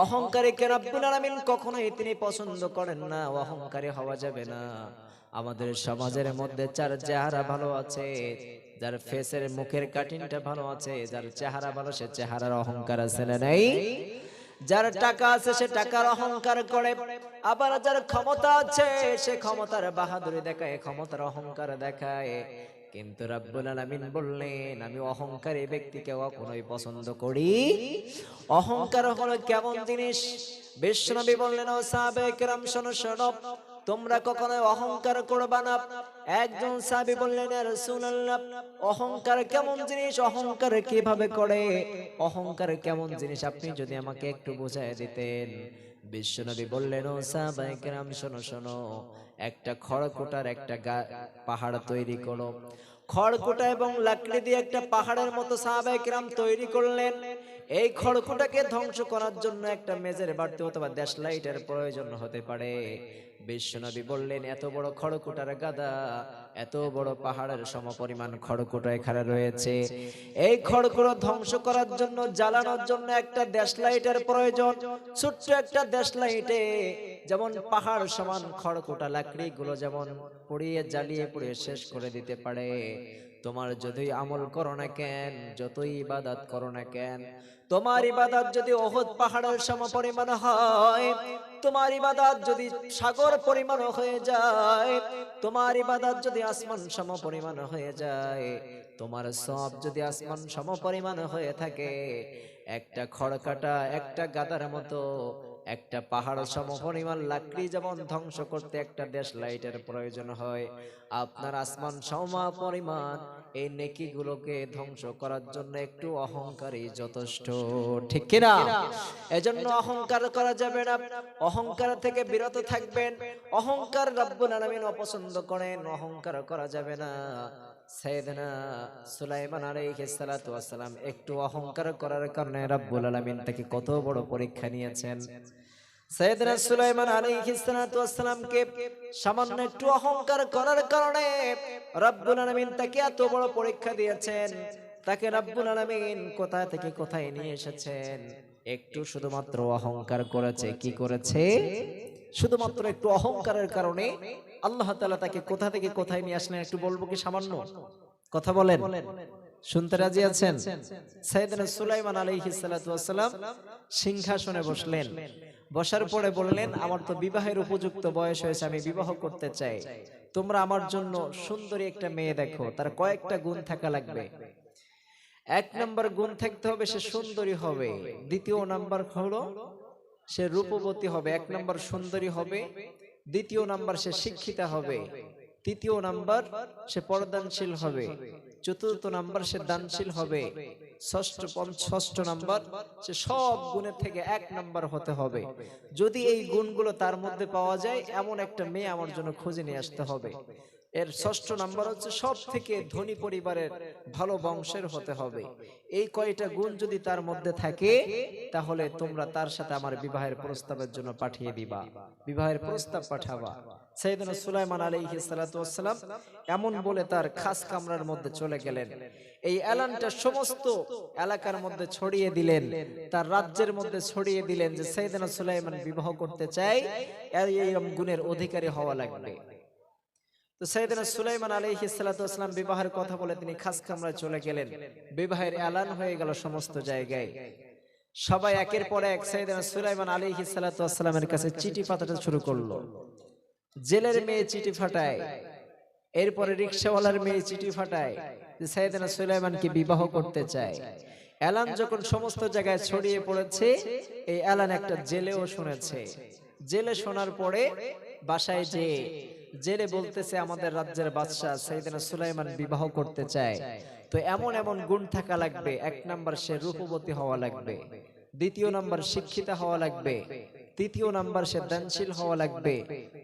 অহংকারীকে রব্বুল আলামিন কখনোই তিনি পছন্দ করেন না। অহংকারী হওয়া যাবে না। আমাদের সমাজের মধ্যে যার চেহারা ভালো আছে, যার ফেসের মুখের কাটিংটা ভালো আছে, যার চেহারা ভালো, সে চেহারার অহংকার আছে না নাই? যার টাকা আছে সে টাকার অহংকার করে, আবার যার ক্ষমতা আছে সে ক্ষমতার বাহাদুরি দেখায়, ক্ষমতার অহংকার দেখায়। কিন্তু রব্বুল আলামিন বললেন আমি অহংকারী ব্যক্তিকে কখনোই পছন্দ করি। অহংকার হলো কেমন জিনিস? বিশ্বনবী বললেন ও সাহাবায়ে কেরাম শোনো শোনো, তোমরা কখনোই অহংকার করবা না। একজন সাহাবী বললেন ইয়া রাসূলুল্লাহ, অহংকার কেমন জিনিস? অহংকার কিভাবে করে? অহংকার কেমন জিনিস আপনি যদি আমাকে একটু বুঝায় দিতেন। বিশ্বনবী বললেন ও সাহাবায়ে কেরাম শোনো শোনো, একটা খড়কুটার একটা পাহাড় তৈরি করো। খড়কুটা এবং লাকড়ি দিয়ে একটা পাহাড়ের মতো সাহাবায়ে কেরাম তৈরি করলেন। এই খড়কুটাকে ধ্বংস করার জন্য একটা মেজের বাড়তি অথবা দেশলাইটের প্রয়োজন হতে পারে। বিশ্বনবী বললেন এত বড় খড়কুটার গাদা, এত বড় পাহাড়ের সমপরিমাণ খড়কুটা এখানে রয়েছে। এই খড়কুটো ধ্বংস করার জন্য, জ্বালানোর জন্য একটা দেশলাইটের প্রয়োজন। ছোট্ট একটা দেশলাইটে যেমন পাহাড় সমান খড়কুটা লাকড়ি গুলো যেমন পুড়িয়ে জ্বালিয়ে পুড়িয়ে শেষ করে দিতে পারে, তোমার যতই আমল করো না কেন, যতই ইবাদত করো না কেন, তোমার ইবাদত যদি উহুদ পাহাড়ের সমপরিমাণ হয়, তোমার ইবাদত যদি সাগর পরিমাণ হয়ে যায়, তোমার ইবাদত যদি আসমান সমপরিমাণ হয়ে যায়, তোমার সওয়াব যদি আসমান সমপরিমাণ হয়ে থাকে, একটা খড়কাটা একটা গাদার মতো একটা পাহাড় সমপরিমাণ লাকড়ি যেমন ধ্বংস করতে একটা দেশলাইটের প্রয়োজন হয়, আপনার আসমান সমপরিমাণ এই নেকিগুলোকে ধ্বংস করার জন্য একটু অহংকারই যথেষ্ট। ঠিক কিনা? এজন্য অহংকার করা যাবে না, অহংকার থেকে বিরত থাকবেন। অহংকার রব্বুল আলামিন অপছন্দ করেন, অহংকার করা যাবে না। সাইয়েদনা সুলাইমান আলাইহিস সালাতু ওয়াস সালাম একটু অহংকার করার কারণে রব্বুল আলামিন তাকে কত বড় পরীক্ষা নিয়েছেন। সাইয়েদনা সুলাইমান আলাইহিস সালাতু ওয়াস সালামকে সামান্য একটু অহংকার করার কারণে রব্বুল আলামিন তাকে এত বড় পরীক্ষা দিয়েছেন। তাকে রব্বুল আলামিন কোথা থেকে কোথায় নিয়ে এসেছেন? একটু শুধুমাত্র অহংকার করেছে। কি করেছে? শুধুমাত্র একটু অহংকারের কারণে আল্লাহ তাআলা তাকে কোথা থেকে কোথায় নিয়ে আসলেন একটু বলবো কি? সামান্য কথা বলেন, শুনতে রাজি আছেন? সাইয়েদনা সুলাইমান আলাইহিস সালাতু ওয়াস সালাম সিংহাসনে বসলেন। বসার পরে বললেন আমার তো বিবাহের উপযুক্ত বয়স হয়েছে, আমি বিবাহ করতে চাই। তোমরা আমার জন্য সুন্দরী একটা মেয়ে দেখো, তার কয়েকটা গুণ থাকা লাগবে। এক নাম্বার গুণ থাকতে হবে সে সুন্দরী হবে। দ্বিতীয় নাম্বার হলো সে রূপবতী হবে। এক নাম্বার সুন্দরী হবে, দ্বিতীয় নাম্বার সে শিক্ষিতা হবে, তৃতীয় নাম্বার সে পর্দানশীল হবে, চতুর্থ নাম্বার সে দানশীল হবে, ষষ্ঠ নাম্বার সে সব গুণের থেকে এক নাম্বার হতে হবে। যদি এই গুণগুলো তার মধ্যে পাওয়া যায় এমন একটা মেয়ে আমার জন্য খুঁজে নিয়ে আসতে হবে। এর ষষ্ঠ নাম্বার হচ্ছে সব থেকে ধনী পরিবারের ভালো বংশের হতে হবে। এই কয়টা গুণ যদি তার মধ্যে থাকে তাহলে তোমরা তার সাথে আমার বিবাহের প্রস্তাবের জন্য পাঠিয়ে দিবা, বিবাহের প্রস্তাব পাঠাবা। সাইয়েদনা সুলাইমান আলাইহিস সালাতু ওয়াস সালাম এমন বলে তার খাস কামরার মধ্যে চলে গেলেন। এই এলানটা সমস্ত এলাকার মধ্যে ছড়িয়ে দিলেন, তার রাজ্যের মধ্যে ছড়িয়ে দিলেন যে সাইয়েদনা সুলাইমান বিবাহ করতে চায়, এই গুণের অধিকারী হওয়া লাগবে। তো সাইয়েদনা সুলাইমান আলাইহিস সালাতু ওয়াস সালাম বিবাহের কথা বলে তিনি খাস কামরায় চলে গেলেন। বিবাহের এলান হয়ে গেল সমস্ত জায়গায়। সবাই একের পর এক সাইয়েদনা সুলাইমান আলাইহিস সালাতু ওয়াস সালামের কাছে চিঠি পাঠাতে শুরু করলো। জেলের মেয়ে চিঠি পাঠায়, এরপরে রিকশাওয়ালার মেয়ে চিঠি পাঠায় যে সাইয়েদনা সুলাইমানকে বিবাহ করতে চায়। এলান যখন সমস্ত জায়গায় ছড়িয়ে পড়েছে, এই এলান একটা জেলেও শুনেছে। জেলে শোনার পরে বাসায় যে জেলে বলতেছে আমাদের রাজ্যের বাদশা সাইয়েদনা সুলাইমান বিবাহ করতে চায়, তো এমন এমন গুণ থাকা লাগবে। এক নাম্বার সে রূপবতী হওয়া লাগবে, দ্বিতীয় নাম্বার শিক্ষিতা হওয়া লাগবে, তৃতীয় নাম্বার সে দানশীল হওয়া লাগবে,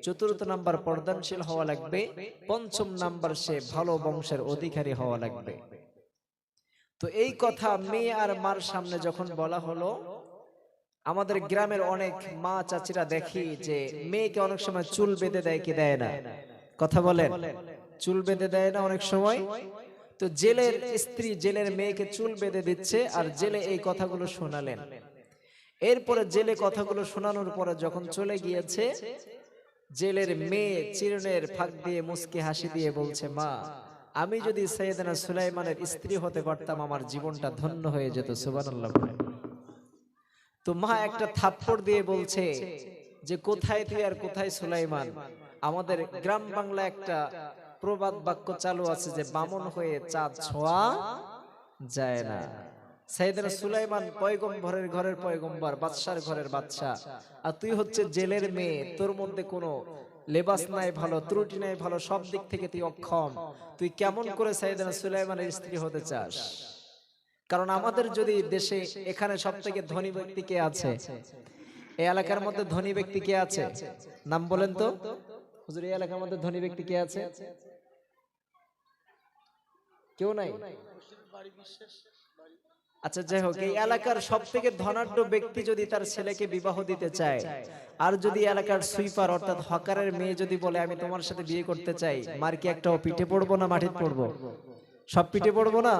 চতুর্থ নাম্বার পর্দানশীল হওয়া লাগবে, পঞ্চম নাম্বার সে ভালো বংশের অধিকারী হওয়া লাগবে। তো এই কথা মেয়ে আর মার সামনে যখন বলা হলো, আমাদের গ্রামের অনেক মা চাচিরা দেখি যে মেয়েকে অনেক সময় চুল বেঁধে দেয় কি দেয় না? কথা বলেন, চুল বেঁধে দেয় না অনেক সময়? তো জেলের স্ত্রী জেলের মেয়েকে চুল বেঁধে দিচ্ছে আর জেলে এই কথাগুলো শোনালেন। এরপরে জেলে কথাগুলো শোনানোর পরে যখন চলে গিয়েছে, জেলের মেয়ে চিরুনের ফাঁক দিয়ে মুস্কি হাসি দিয়ে বলছে, মা আমি যদি সাইয়েদনা সুলাইমানের স্ত্রী হতে পারতাম আমার জীবনটা ধন্য হয়ে যেত। সুবহানাল্লাহ। তো মা একটা থাপ্পড় দিয়ে বলছে যে কোথায় তুই আর কোথায় সুলাইমান? আমাদের গ্রাম বাংলা একটা প্রবাদ বাক্য চালু আছে যে বামন হয়ে চাঁদ ছোঁয়া যায় না। সাইয়েদনা সুলাইমান পয়গম্বরের ঘরের পয়গম্বর, বাদশার ঘরের বাদশা, আর তুই হচ্ছে জেলের মেয়ে, তোর মধ্যে কোনো লেবাস নাই ভালো, ত্রুটি নাই ভালো, সব দিক থেকে তুই অক্ষম। তুই কেমন করে সাইয়েদনা সুলাইমানের স্ত্রী হতে চাস? কারণ আমাদের যদি দেশে এখানে সব থেকে ধনী ব্যক্তি কে আছে? এই এলাকার মধ্যে ধনী ব্যক্তি কে আছে? নাম বলেন তো হুজুর, এই এলাকার মধ্যে ধনী ব্যক্তি কে আছে? কেউ নাই? আচ্ছা যাই হোক, এই এলাকার সব থেকে ধনাঢ্য ব্যক্তি যদি তার ছেলেকে বিবাহ দিতে চায়, আর যদি এলাকার সুইপার অর্থাৎ হকারের মেয়ে যদি বলে আমি তোমার সাথে বিয়ে করতে চাই, মার কি একটাও পিঠে পড়বো না মাটিতে পড়বো? সব পিঠে পড়বো না,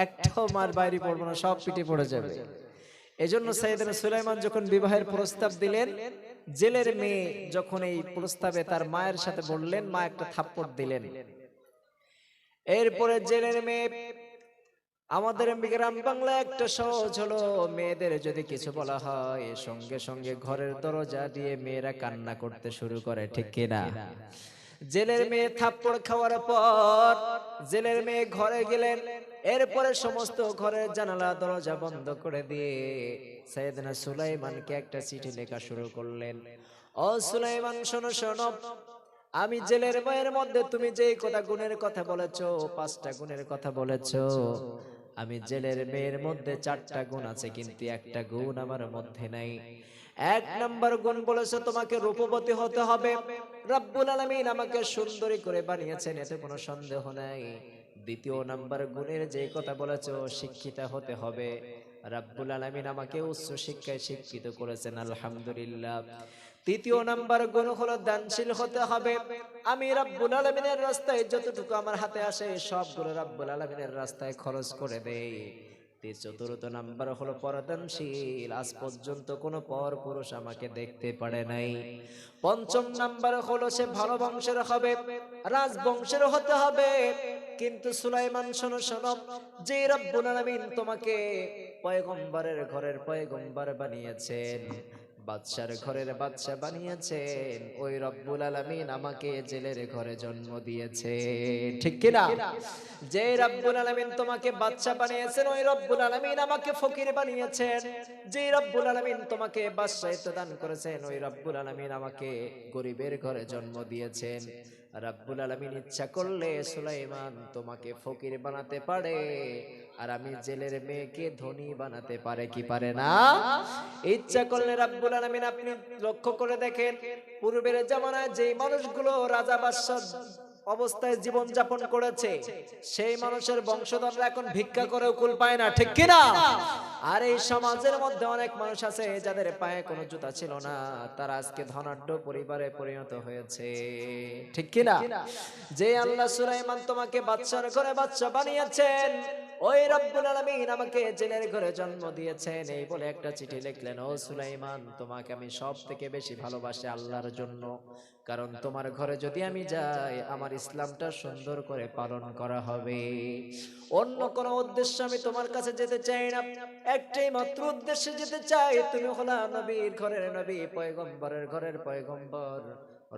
একটাও মার বাইরে পড়বো না, সব পিঠে পড়ে যাবে। এজন্য সাইয়েদনা সুলাইমান যখন বিবাহের প্রস্তাব দিলেন, জেলের মেয়ে যখন এই প্রস্তাবে তার মায়ের সাথে বললেন, মা একটা থাপ্পড় দিলেন। এরপরে জেলের মেয়ে, আমাদের গ্রাম বাংলা একটা সহজ হলো, মেয়েদের যদি কিছু বলা হয় সঙ্গে সঙ্গে ঘরের দরজা দিয়ে মেয়েরা কান্না করতে শুরু করে, ঠিক কিনা? জেলের মেয়ে থাপ্পড় খাওয়ার পর জেলের মেয়ে ঘরে গেলেন। এরপরে সমস্ত ঘরের জানালা দরজা বন্ধ করে দিয়ে সাইয়েদনা সুলাইমানকে একটা চিঠি লেখা শুরু করলেন। ও সুলাইমান, শোনো শোনো, আমি জেলের মেয়ের মধ্যে তুমি যে কথা গুণের কথা বলেছো, 5টা গুণের কথা বলেছো, আমি জেলের মেয়ের মধ্যে 4টা গুণ আছে, কিন্তু একটা গুণ আমার মধ্যে নাই। 1 নাম্বার গুণ বলেছো তোমাকে রূপবতী হতে হবে, রব্বুল আলামিন আমাকে সুন্দরী করে বানিয়েছেন, এতে কোনো সন্দেহ নাই। 2 নাম্বার গুণের যে কথা বলেছো শিক্ষিতা হতে হবে, রব্বুল আলামিন আমাকে উচ্চ শিক্ষায় শিক্ষিত করেছেন, আলহামদুলিল্লাহ। 3 নাম্বার গুণ হলো দানশীল হতে হবে, আমি রব্বুল আলামিনের রাস্তায় যতটুকু আমার হাতে আসে সবগুলো রব্বুল আলামিনের রাস্তায় খরচ করে দেই। 4th নাম্বার হলো পরদানশীল, আজ পর্যন্ত কোনো পর পুরুষ আমাকে দেখতে পারে নাই। 5ম নাম্বার হলো সে ভালো বংশের হবে, রাজবংশের হতে হবে। কিন্তু সুলাইমান শোনো শোনো, যে রব্বুল আলামিন তোমাকে পয়গম্বরের ঘরের পয়গম্বর বানিয়েছেন, বাদশার ঘরের বাদশা বানিয়েছেন, ওই রব্বুল আলামিন আমাকে জেলের ঘরে জন্ম দিয়েছে, ঠিক কিনা? যে রব্বুল আলামিন তোমাকে বাদশা বানিয়েছেন, ওই রব্বুল আলামিন আমাকে ফকির বানিয়েছেন। যে রব্বুল আলামিন তোমাকে বাদশাহিত্ব দান করেছেন, ওই রব্বুল আলামিন আমাকে গরিবের ঘরে জন্ম দিয়েছেন। রব্বুল আলামিন ইচ্ছা করলে সুলাইমান তোমাকে ফকির বানাতে পারে, আর আমি জেলের মেয়েকে ধনী বানাতে পারে কি পারে না? ইচ্ছা করলে রব্বুল আলামিন, আপনি লক্ষ্য করে দেখেন পূর্বের জামানায় যে মানুষগুলো রাজা বাদশাহ অবস্থায় জীবন যাপন করেছে, সেই মানুষের বংশধররা এখন ভিক্ষা করেও কুল পায় না, ঠিক কিনা? আর এই সমাজের মধ্যে অনেক মানুষ আছে যাদের পায়ে কোনো জুতা ছিল না, তারা আজকে ধনাঢ্য পরিবারে পরিণত হয়েছে, ঠিক কিনা? যে আল্লাহ সুলাইমান তোমাকে বাদশার ঘরে বাদশা বানিয়েছেন, ওই রব্বুল আলামিন আমাকে জেলের ঘরে জন্ম দিয়েছেন। এই বলে একটা চিঠি লিখলেন, ও সুলাইমান, তোমাকে আমি সব থেকে বেশি ভালোবাসি আল্লাহর জন্য, কারণ তোমার ঘরে যদি আমি যাই আমার ইসলামটা সুন্দর করে পালন করা হবে। অন্য কোনো উদ্দেশ্যে আমি তোমার কাছে যেতে চাই না, একটাই মাত্র উদ্দেশ্যে যেতে চাই, তুমি হলা নবীর ঘরের নবী, পয়গম্বরের ঘরের পয়গম্বর।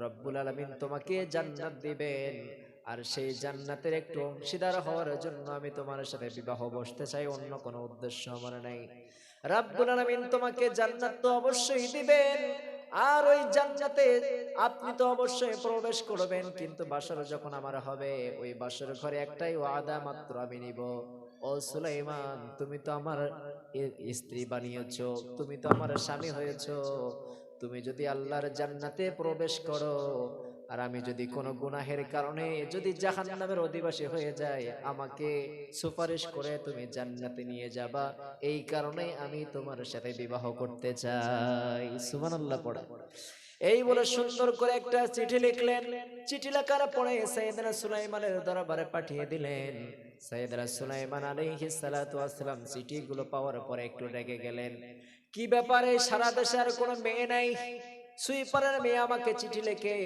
রব্বুল আলামিন তোমাকে জান্নাত দিবেন, আর সেই জান্নাতের একটু অংশীদার হওয়ার জন্য আমি তোমার সাথে বিবাহ বসতে চাই, অন্য কোনো উদ্দেশ্য আমার নাই। রব্বুল আলামিন তোমাকে জান্নাত তো অবশ্যই দিবেন, আর ওই জান্নাতে আপনি তো অবশ্যই প্রবেশ করবেন, কিন্তু বাসর যখন আমার হবে, ওই বাসর ঘরে একটাই ওয়াদা মাত্র আমি নিব। ও সুলাইমান, তুমি তো আমার স্ত্রী বানিয়েছো, তুমি তো আমার স্বামী হয়েছো, তুমি যদি আল্লাহর জান্নাতে প্রবেশ করো, আর আমি যদি কোনো গুনাহের কারণে যদি জাহান্নামের অধিবাসী হয়ে যায়, আমাকে সুপারিশ করে তুমি জান্নাতে নিয়ে যাবা, এই কারণে আমি তোমার সাথে বিবাহ করতে চাই। সুবহানাল্লাহ পড়া। এই বলে সুন্দর করে একটা চিঠি লিখলেন। চিঠি লেখার পরে সাইয়েদনা সুলাইমানের দরবারে পাঠিয়ে দিলেন। সাইয়েদনা সুলাইমান আলাইহিস সালাতু ওয়াস সালাম চিঠিগুলো পাওয়ার পরে একটু রেগে গেলেন। কি ব্যাপারে, সারা দেশে আর কোনো মেয়ে নাই, সুইপারের মেয়ে আমাকে চিঠি লিখে,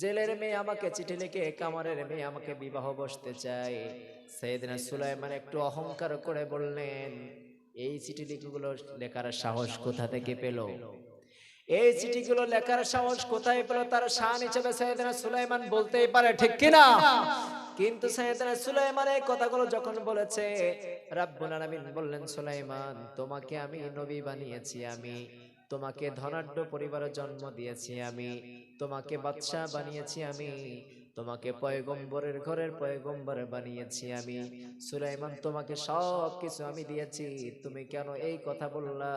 জেলের মেয়ে আমাকে চিঠি লিখে, কামারের মেয়ে আমাকে বিবাহ বসতে চায়। সাইয়েদনা সুলাইমান একটু অহংকার করে বললেন, এই চিঠি লিখিগুলো লেখার সাহস কোথা থেকে পেল? এই চিঠিগুলো লেখার সাহস কোথায় পেল? তার শান হিসেবে সাইয়েদনা সুলাইমান বলতেই পারে, ঠিক কিনা? কিন্তু সাইয়েদনা সুলাইমান এই কথাগুলো যখন বলেছে, রাব্বুল আলামিন বললেন, সুলাইমান, তোমাকে আমি নবী বানিয়েছি, আমি তোমাকে ধনাঢ্য পরিবারে জন্ম দিয়েছি, আমি তোমাকে বাদশা বানিয়েছি, আমি তোমাকে পয়গম্বরের ঘরের পয়গম্বর বানিয়েছি, আমি সুলাইমান, তোমাকে সব কিছু আমি দিয়েছি, তুমি কেন এই কথা বললা?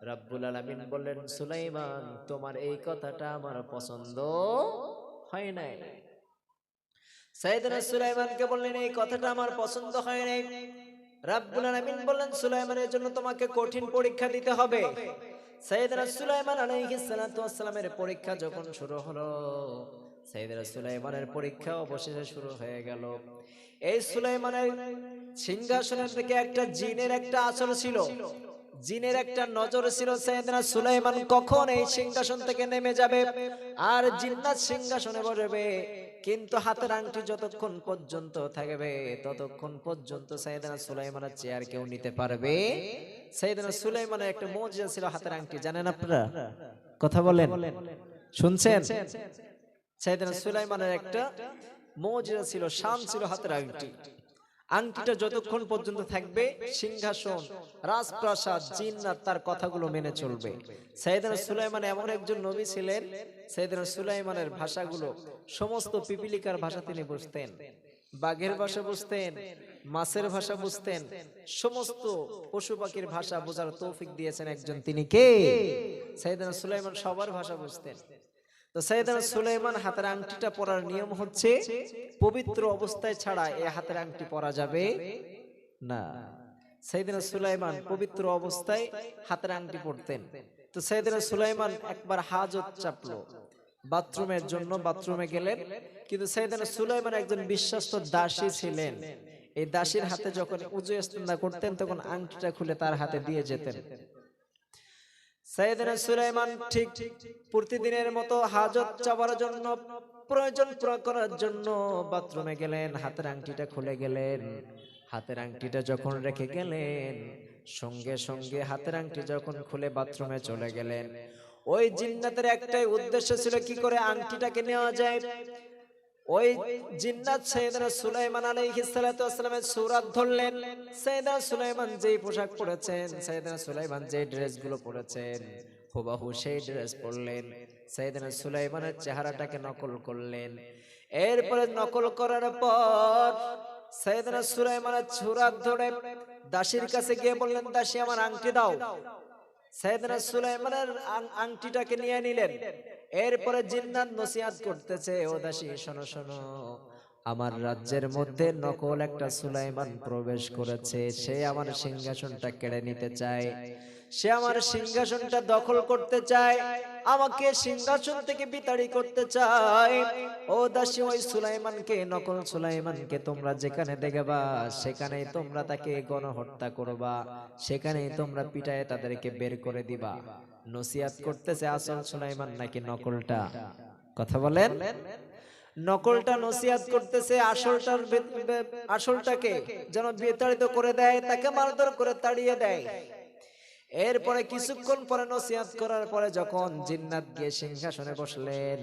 রাব্বুল আলামিন বললেন, সুলাইমান, তোমার এই কথাটা আমার পছন্দ হয় নাই। সাইয়েদনা সুলাইমানকে বললেন, এই কথাটা আমার পছন্দ হয় নাই। রাব্বুল আলামিন বললেন, সুলাইমানের জন্য তোমাকে কঠিন পরীক্ষা দিতে হবে। সাইয়েদনা সুলাইমান আলাইহিস সালাতু ওয়াস সালামের পরীক্ষা যখন শুরু হলো, সাইয়েদনা সুলাইমানের পরীক্ষা অবশেষে শুরু হয়ে গেল। এই সুলাইমানের সিংহাসনের দিকে একটা জিনের একটা আঁচল ছিল, জিনের একটা নজর ছিল। সাইয়েদনা সুলাইমান কখন এই সিংহাসন থেকে নেমে যাবে আর জিন্নাত সিংহাসনে বসবে, কিন্তু হাতের আংটি যতক্ষণ পর্যন্ত থাকবে ততক্ষণ পর্যন্ত সাইয়েদনা সুলাইমানের চেয়ার কেউ নিতে পারবে। সাইয়েদনা সুলাইমানের একটা মুজিজা ছিল হাতের আংটি, জানেন আপনারা? কথা বলেন, শুনছেন? সাইয়েদনা সুলাইমানের একটা মুজিজা ছিল, শান ছিল হাতের আংটি। আংটিটা যতক্ষণ পর্যন্ত থাকবে সিংহাসন, রাজপ্রাসাদ, জিন্নাত তার কথাগুলো মেনে চলবে। সাইয়েদনা সুলাইমান এমন একজন নবী ছিলেন, সাইয়েদনা সুলাইমানের ভাষাগুলো সমস্ত পিপিলিকার ভাষা তিনি বুঝতেন, বাঘের ভাষা বুঝতেন, মাছের ভাষা বুঝতেন, সমস্ত পশু পাখির ভাষা বোঝার তৌফিক দিয়েছেন একজন, তিনি কে? সাইয়েদনা সুলাইমান সবার ভাষা বুঝতেন। তো সাইয়েদনা সুলাইমান হাতের আংটিটা পরার নিয়ম হচ্ছে, পবিত্র অবস্থায় ছাড়া এই হাতের আংটি পরা যাবে না। সাইয়েদনা সুলাইমান পবিত্র অবস্থায় হাতের আংটি পরতেন। তো সাইয়েদনা সুলাইমান একবার হাজত চাপলো বাথরুমের জন্য, বাথরুমে গেলেন, কিন্তু সাইয়েদনা সুলাইমান একজন বিশ্বস্ত দাসী ছিলেন। এই দাসীর হাতে যখন উযু ইস্তেঞ্জা করতেন তখন আংটিটা খুলে তার হাতে দিয়ে যেতেন। সাইয়েদনা সুলাইমান ঠিক প্রতিদিনের মতো হাজত চাওয়ার জন্য, প্রয়োজন পূরণ করার জন্য বাথরুমে গেলেন, হাতের আংটিটা খুলে গেলেন। হাতের আংটিটা যখন রেখে গেলেন, সঙ্গে সঙ্গে হাতের আংটি যখন খুলে বাথরুমে চলে গেলেন, ওই জিন্নাতের একটাই উদ্দেশ্য ছিল কি করে আংটিটাকে নেওয়া যায়। ওই জিন্নাত সাইয়েদনা সুলাইমান আলাইহিস সালাতু ওয়াস সালামের সূরাত ধরলেন। সাইয়েদনা সুলাইমান যেই পোশাক পরেছেন, সাইয়েদনা সুলাইমান যেই ড্রেসগুলো পরেছেন, হুবহু সেই ড্রেস পরলেন। সাইয়েদনা সুলাইমানের চেহারাটাকে নকল করলেন। এরপরে নকল করার পর সাইয়েদনা সুলাইমানের সূরাত ধরে দাসীর কাছে গিয়ে বললেন, দাসী, আমার আংটি দাও। সাইয়েদনা সুলাইমানের আংটিটাকে নিয়ে নিলেন। এরপরে জিন্নাত নসিহত করতেছে, ও দাসী, শোনো শোনো, আমার রাজ্যের মধ্যে নকল একটা সুলাইমান প্রবেশ করেছে, সে আমার সিংহাসনটা কেড়ে নিতে চায়, সে আমার সিংহাসনটা দখল করতে চায়, আমাকে সিংহাসন থেকে বিতাড়িত করতে চায়। ও দাসী, ওই সুলাইমানকে, নকল সুলাইমানকে তোমরা যেখানে দেখবা সেখানেই তোমরা তাকে গণহত্যা করবা, সেখানেই তোমরা পিটায়ে তাদেরকে বের করে দিবা। নসিহত করতেছে আসল সুলাইমান নাকি নকলটা? কথা বলেন। নকলটা নসিহত করতেছে, আসলটাকে যেন বিতাড়িত করে দেয়, তাকে মারধর করে তাড়িয়ে দেয়। এরপরে কিছুক্ষণ পরে নসিহত করার পরে যখন জিন্নাত গিয়ে সিংহাসনে বসলেন,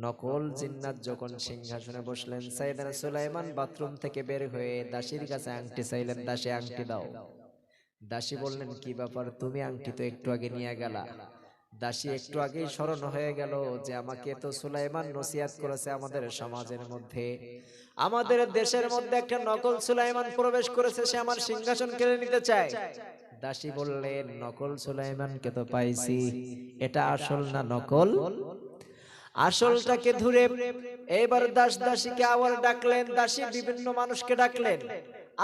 নকল জিন্নাত যখন সিংহাসনে বসলেন, সাইয়েদনা সুলাইমান বাথরুম থেকে বের হয়ে দাসীর কাছে আংটি চাইলেন, দাসী, আংটি দাও। দাসী বললেন, কি ব্যাপার, তুমি আংটি তো একটু আগে নিয়ে গেলা। দাসী একটু আগেই স্মরণ হয়ে গেল যে আমাকে তো সুলাইমান নসিহত করেছে, আমাদের সমাজের মধ্যে, আমাদের দেশের মধ্যে একটা নকল সুলাইমান প্রবেশ করেছে, সে আমার সিংহাসন কেড়ে নিতে চায়। দাসী বললেন, নকল সুলাইমানকে তো পাইছি, এটা আসল না নকল? আসলটাকে ধরে এবার দাসীকে আবার ডাকলেন, দাসী বিভিন্ন মানুষকে ডাকলেন,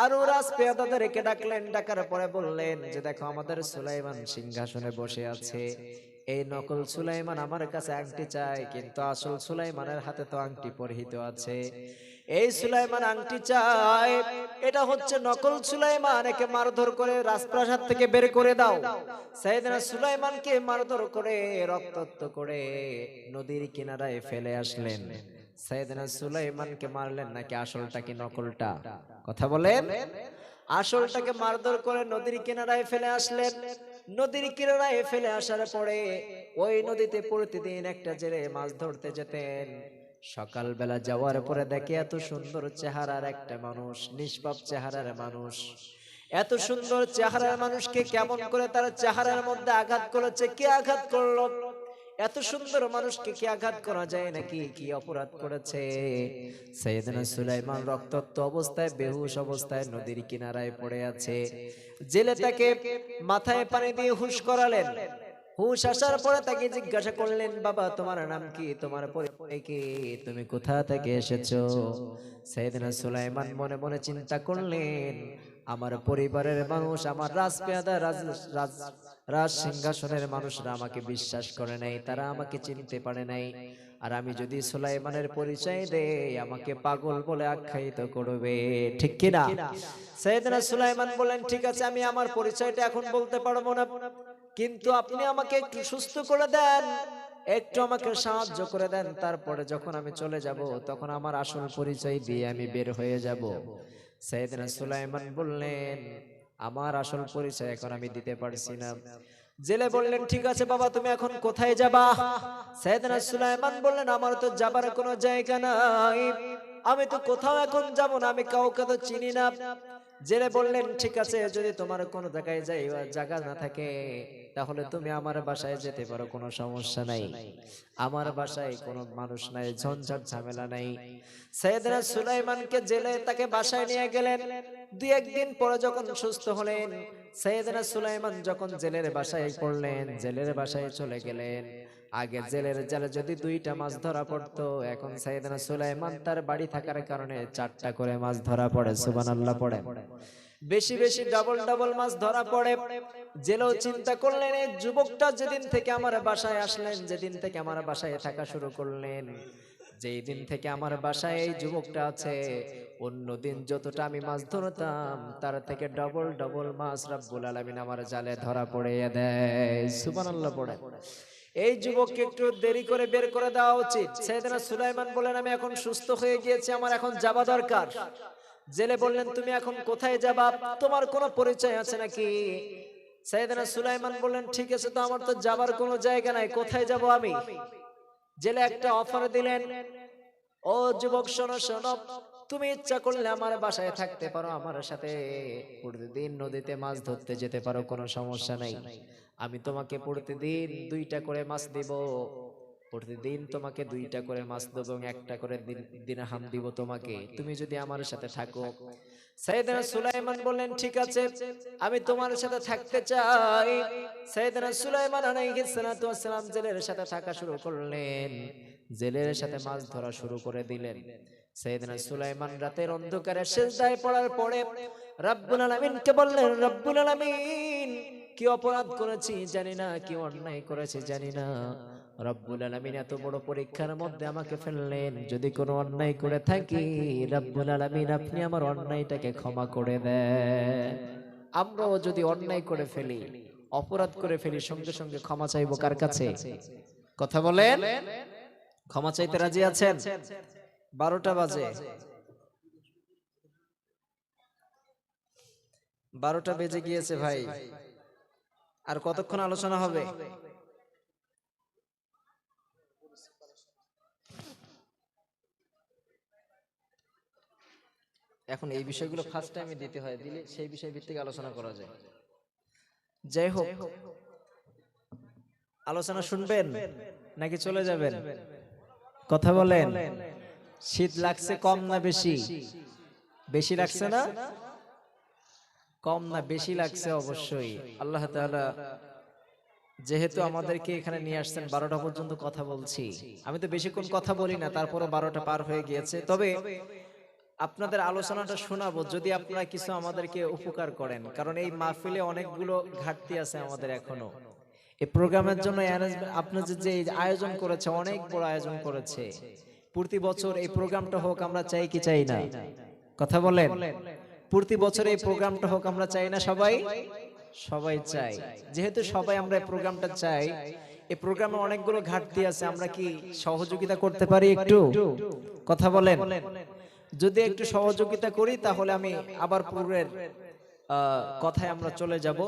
আরো রাজপেয়াদাদেরকে ডাকলেন। ডাকার পরে বললেন যে, দেখো, আমাদের সুলাইমান সিংহাসনে বসে আছে, এই নকল সুলাইমান আমার কাছে আংটি চায়, কিন্তু আসল সুলাইমানের হাতে তো আংটি পরিহিত আছে, এই সুলাইমান আংটি চায়, এটা হচ্ছে নকল সুলাইমান, একে মারধর করে রাজপ্রাসাদ থেকে বের করে দাও। সাইয়েদনা সুলাইমানকে মারধর করে রক্তাক্ত করে নদীর কিনারায় ফেলে আসলেন। সাইয়েদনা সুলাইমানকে মারলেন নাকি আসলটা কি নকলটা? কথা বলেন। আসলটাকে মারধর করে নদীর কিনারায় ফেলে আসলেন। নদীর কিনারায় ফেলে আসার পরে ওই নদীতে প্রতিদিন একটা জেলে মাছ ধরতে যেতেন। সকালবেলা যাওয়ার পরে দেখে এত সুন্দর চেহারার একটা মানুষ, নিষ্পাপ চেহারার মানুষ, এত সুন্দর চেহারার মানুষকে কেমন করে তার চেহারার মধ্যে আঘাত করেছে, কে আঘাত করলো? এত সুন্দর মানুষকে কি আঘাত করা যায় নাকি? কি অপরাধ করেছে? সাইয়েদনা সুলাইমান রক্তাক্ত অবস্থায়, বেহুশ অবস্থায় নদীর কিনারায় পড়ে আছে। জেলে তাকে মাথায় পানি দিয়ে হুশ করালেন। হুশ আসার পরে তাকে জিজ্ঞাসা করলেন, বাবা তোমার নাম কি, তোমার পরিচয় কি, তুমি কোথা থেকে এসেছো? সাইয়েদনা সুলাইমান মনে মনে চিন্তা করলেন, আমার পরিবারের মানুষ, আমার রাজপেয়াদা রাজ সিংহাসনের মানুষরা আমাকে বিশ্বাস করে নাই, তারা আমাকে চিনতে পারে নাই। আর আমি যদি সুলাইমানের পরিচয় দেই, আমাকে পাগল বলে আখ্যায়িত করবে, ঠিক কিনা? সাইয়েদনা সুলাইমান বলেন, ঠিক আছে, আমি আমার পরিচয়টা এখন বলতে পারবো না, কিন্তু আপনি আমাকে একটু সুস্থ করে দেন, একটু আমাকে সাহায্য করে দেন, তারপরে যখন আমি চলে যাব তখন আমার আসল পরিচয় দিয়ে আমি বের হয়ে যাব। সাইয়েদনা সুলাইমান বললেন, আমার আসল পরিচয় এখন আমি দিতে পারছি না। জেলে বললেন, ঠিক আছে বাবা, তুমি এখন কোথায় যাবা? সাইয়েদনা সুলাইমান বললেন, আমার তো যাবার কোনো জায়গা নাই, আমি তো কোথাও এখন যাব না, আমি কাউকে তো চিনি না। জেলে বললেন, ঠিক আছে, যদি তোমার কোনো জায়গায় জায়গা না থাকে তাহলে তুমি আমার বাসায় যেতে পারো, কোনো সমস্যা নাই, আমার বাসায় কোনো মানুষ নাই, ঝঞ্ঝাট ঝামেলা নাই। সাইয়েদনা সুলাইমানকে জেলে তাকে বাসায় নিয়ে গেলেন। দুই একদিন পরে যখন সুস্থ হলেন, সাইয়েদনা সুলাইমান যখন জেলের বাসায় পড়লেন, জেলের বাসায় চলে গেলেন। আগে জেলে যদি 2টা মাছ ধরা পড়তো, এখন সাইয়েদনা সুলাইমান তার বাড়ি থাকার কারণে 4টা করে মাছ ধরা পড়ে। সুবহানাল্লাহ পড়ে। বেশি বেশি ডাবল ডাবল মাছ ধরা পড়ে। জেলেও চিন্তা করলেন, এই যুবকটা যেদিন থেকে আমার বাসায় আসলেন, যেদিন থেকে আমার বাসায় থাকা শুরু করলেন, যেই দিন থেকে আমার বাসায় এই যুবকটা আছে, অন্য দিন যতটা আমি মাছ ধরতাম তার থেকে ডবল ডবল মাছ রব্বুল আলামিন আমার জালে ধরা পড়ে দেয়। সুবহানাল্লাহ পড়ে। এই যুবককে একটু দেরি করে বের করে দেওয়া উচিত। সাইয়েদনা সুলাইমান বলেন, আমি এখন সুস্থ হয়ে গিয়েছি, আমার এখন যাওয়া দরকার। জেলে বললেন, তুমি এখন কোথায় যাবা, তোমার কোনো পরিচয় আছে নাকি? সাইয়েদনা সুলাইমান বললেন, ঠিক আছে, তো আমার তো যাবার কোনো জায়গা নাই, কোথায় যাব আমি? জেলে একটা অফার দিলেন, ও যুবক শোনো শোনো, তুমি ইচ্ছা করলে আমার বাসায় থাকতে পারো, আমার সাথে প্রতিদিন নদীতে মাছ ধরতে যেতে পারো, কোনো সমস্যা নাই, আমি তোমাকে প্রতিদিন 2টা করে মাছ দিব, প্রতিদিন তোমাকে 2টা করে মাছ দেবো এবং 1টা করে দিরহাম দিব তোমাকে, তুমি যদি আমার সাথে থাকো। সাইয়েদনা সুলাইমান বললেন, ঠিক আছে, আমি তোমার সাথে থাকতে চাই। সাইয়েদনা সুলাইমান আলাইহিস সালাতু ওয়াস সালাম জেলের সাথে থাকা শুরু করলেন, জেলের সাথে মাছ ধরা শুরু করে দিলেন। সাইয়েদনা সুলাইমান রাতের অন্ধকারে সিজদায় পড়ার পরে রব্বুল আলামিনকে বললেন, রব্বুল আলামিন, কি অপরাধ করেছি জানি না, কি অন্যায় করেছি জানি না, রব্বুল আলামিন এত বড় পরীক্ষার মধ্যে আমাকে ফেললেন, যদি কোনো অন্যায় করে থাকি রব্বুল আলামিন আপনি আমার অন্যায়টাকে ক্ষমা করে দেন। আমরাও যদি অন্যায় করে ফেলি, অপরাধ করে ফেলি, সঙ্গে সঙ্গে ক্ষমা চাইবো কার কাছে? কথা বলেন, ক্ষমা চাইতে রাজি আছেন? 12টা বাজে, 12টা বেজে গিয়েছে ভাই, আর কতক্ষণ আলোচনা হবে? এখন এই বিষয়গুলো ফার্স্ট টাইমে দিতে হয়, দিলে সেই বিষয় ভিত্তিক আলোচনা করা যায়। যাই হোক, আলোচনা শুনবেন নাকি চলে যাবেন? কথা বলেন। শীত লাগছে কম না বেশি? বেশি লাগছে না? কম না বেশি লাগছে? অবশ্যই। আল্লাহ তাআলা যেহেতু আমাদেরকে এখানে নিয়ে আসছেন, 12টা পর্যন্ত কথা বলছি, আমি তো বেশিক্ষণ কথা বলি না, তারপরও 12টা পার হয়ে গিয়েছে। তবে আপনাদের আলোচনাটা শোনাবো যদি আপনারা কিছু আমাদেরকে উপকার করেন, কারণ এই মাহফিলে অনেকগুলো ঘাটতি আছে আমাদের এখনো। এই প্রোগ্রামের জন্য আপনাদের যে আয়োজন করেছে, অনেক বড় আয়োজন করেছে, প্রতি বছর এই প্রোগ্রামটা হোক আমরা চাই কি চাই না? কথা বলেন। প্রতি বছর এই প্রোগ্রামটা হোক আমরা চাই না? সবাই সবাই চাই। যেহেতু সবাই আমরা এই প্রোগ্রামটা চাই, এই প্রোগ্রামে অনেকগুলো ঘাটতি আছে, আমরা কি সহযোগিতা করতে পারি একটু? কথা বলেন। যদি একটু সহযোগিতা করি তাহলে আমি আবার পূর্বের কথায় আমরা চলে যাব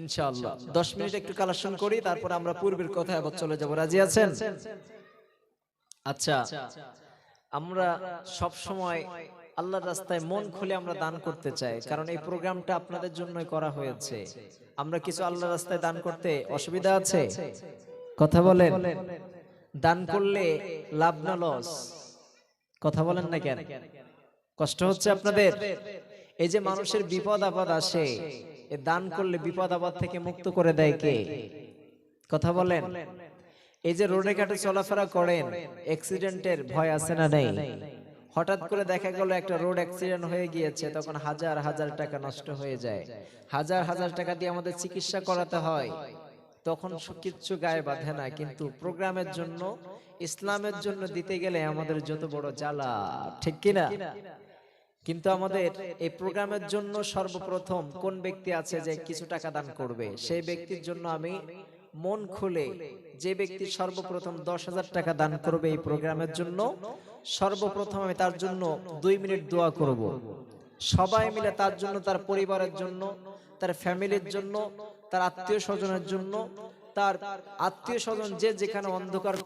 ইনশাআল্লাহ। 10 মিনিট একটু কালেকশন করি, তারপর আমরা পূর্বের কথায় আবার চলে যাব। রাজি আছেন? আচ্ছা, আমরা সব সময় আল্লাহর রাস্তায় মন খুলে আমরা দান করতে চাই, কারণ এই প্রোগ্রামটা আপনাদের জন্যই করা হয়েছে। আমরা কিছু আল্লাহর রাস্তায় দান করতে অসুবিধা আছে? কথা বলেন। দান করলে লাভ না লস? কথা বলেন না কেন? কষ্ট হচ্ছে আপনাদের? এই যে মানুষের বিপদ আপদ আসে, এ দান করলে বিপদ আপদ থেকে মুক্ত করে দেয় কে? কথা বলেন। এই যে রোডে ঘাটে চলাফেরা করেন, অ্যাক্সিডেন্টের ভয় আছে না নেই? হঠাৎ করে দেখা গেল একটা রোড অ্যাক্সিডেন্ট হয়ে গিয়েছে, তখন হাজার হাজার টাকা নষ্ট হয়ে যায়, হাজার হাজার টাকা দিয়ে আমাদের চিকিৎসা করাতে হয়, তখন কিচ্ছু গায়ে বাঁধে না। কিন্তু প্রোগ্রামের জন্য, ইসলামের জন্য দিতে গেলে আমাদের যত বড় জ্বালা, ঠিক কিনা? কিন্তু আমাদের এই প্রোগ্রামের জন্য সর্বপ্রথম কোন ব্যক্তি আছে যে কিছু টাকা দান করবে? সেই ব্যক্তির জন্য আমি মন খুলে, যে ব্যক্তি সর্বপ্রথম 10,000 টাকা দান করবে এই প্রোগ্রামের জন্য, সর্বপ্রথম আমি তার জন্য 2 মিনিট দোয়া করব। সবাই মিলে তার জন্য, তার পরিবারের জন্য, তার ফ্যামিলির জন্য, তার আত্মীয় স্বজনের জন্য, তার আত্মীয় স্বজন যে যেখানে অন্ধকার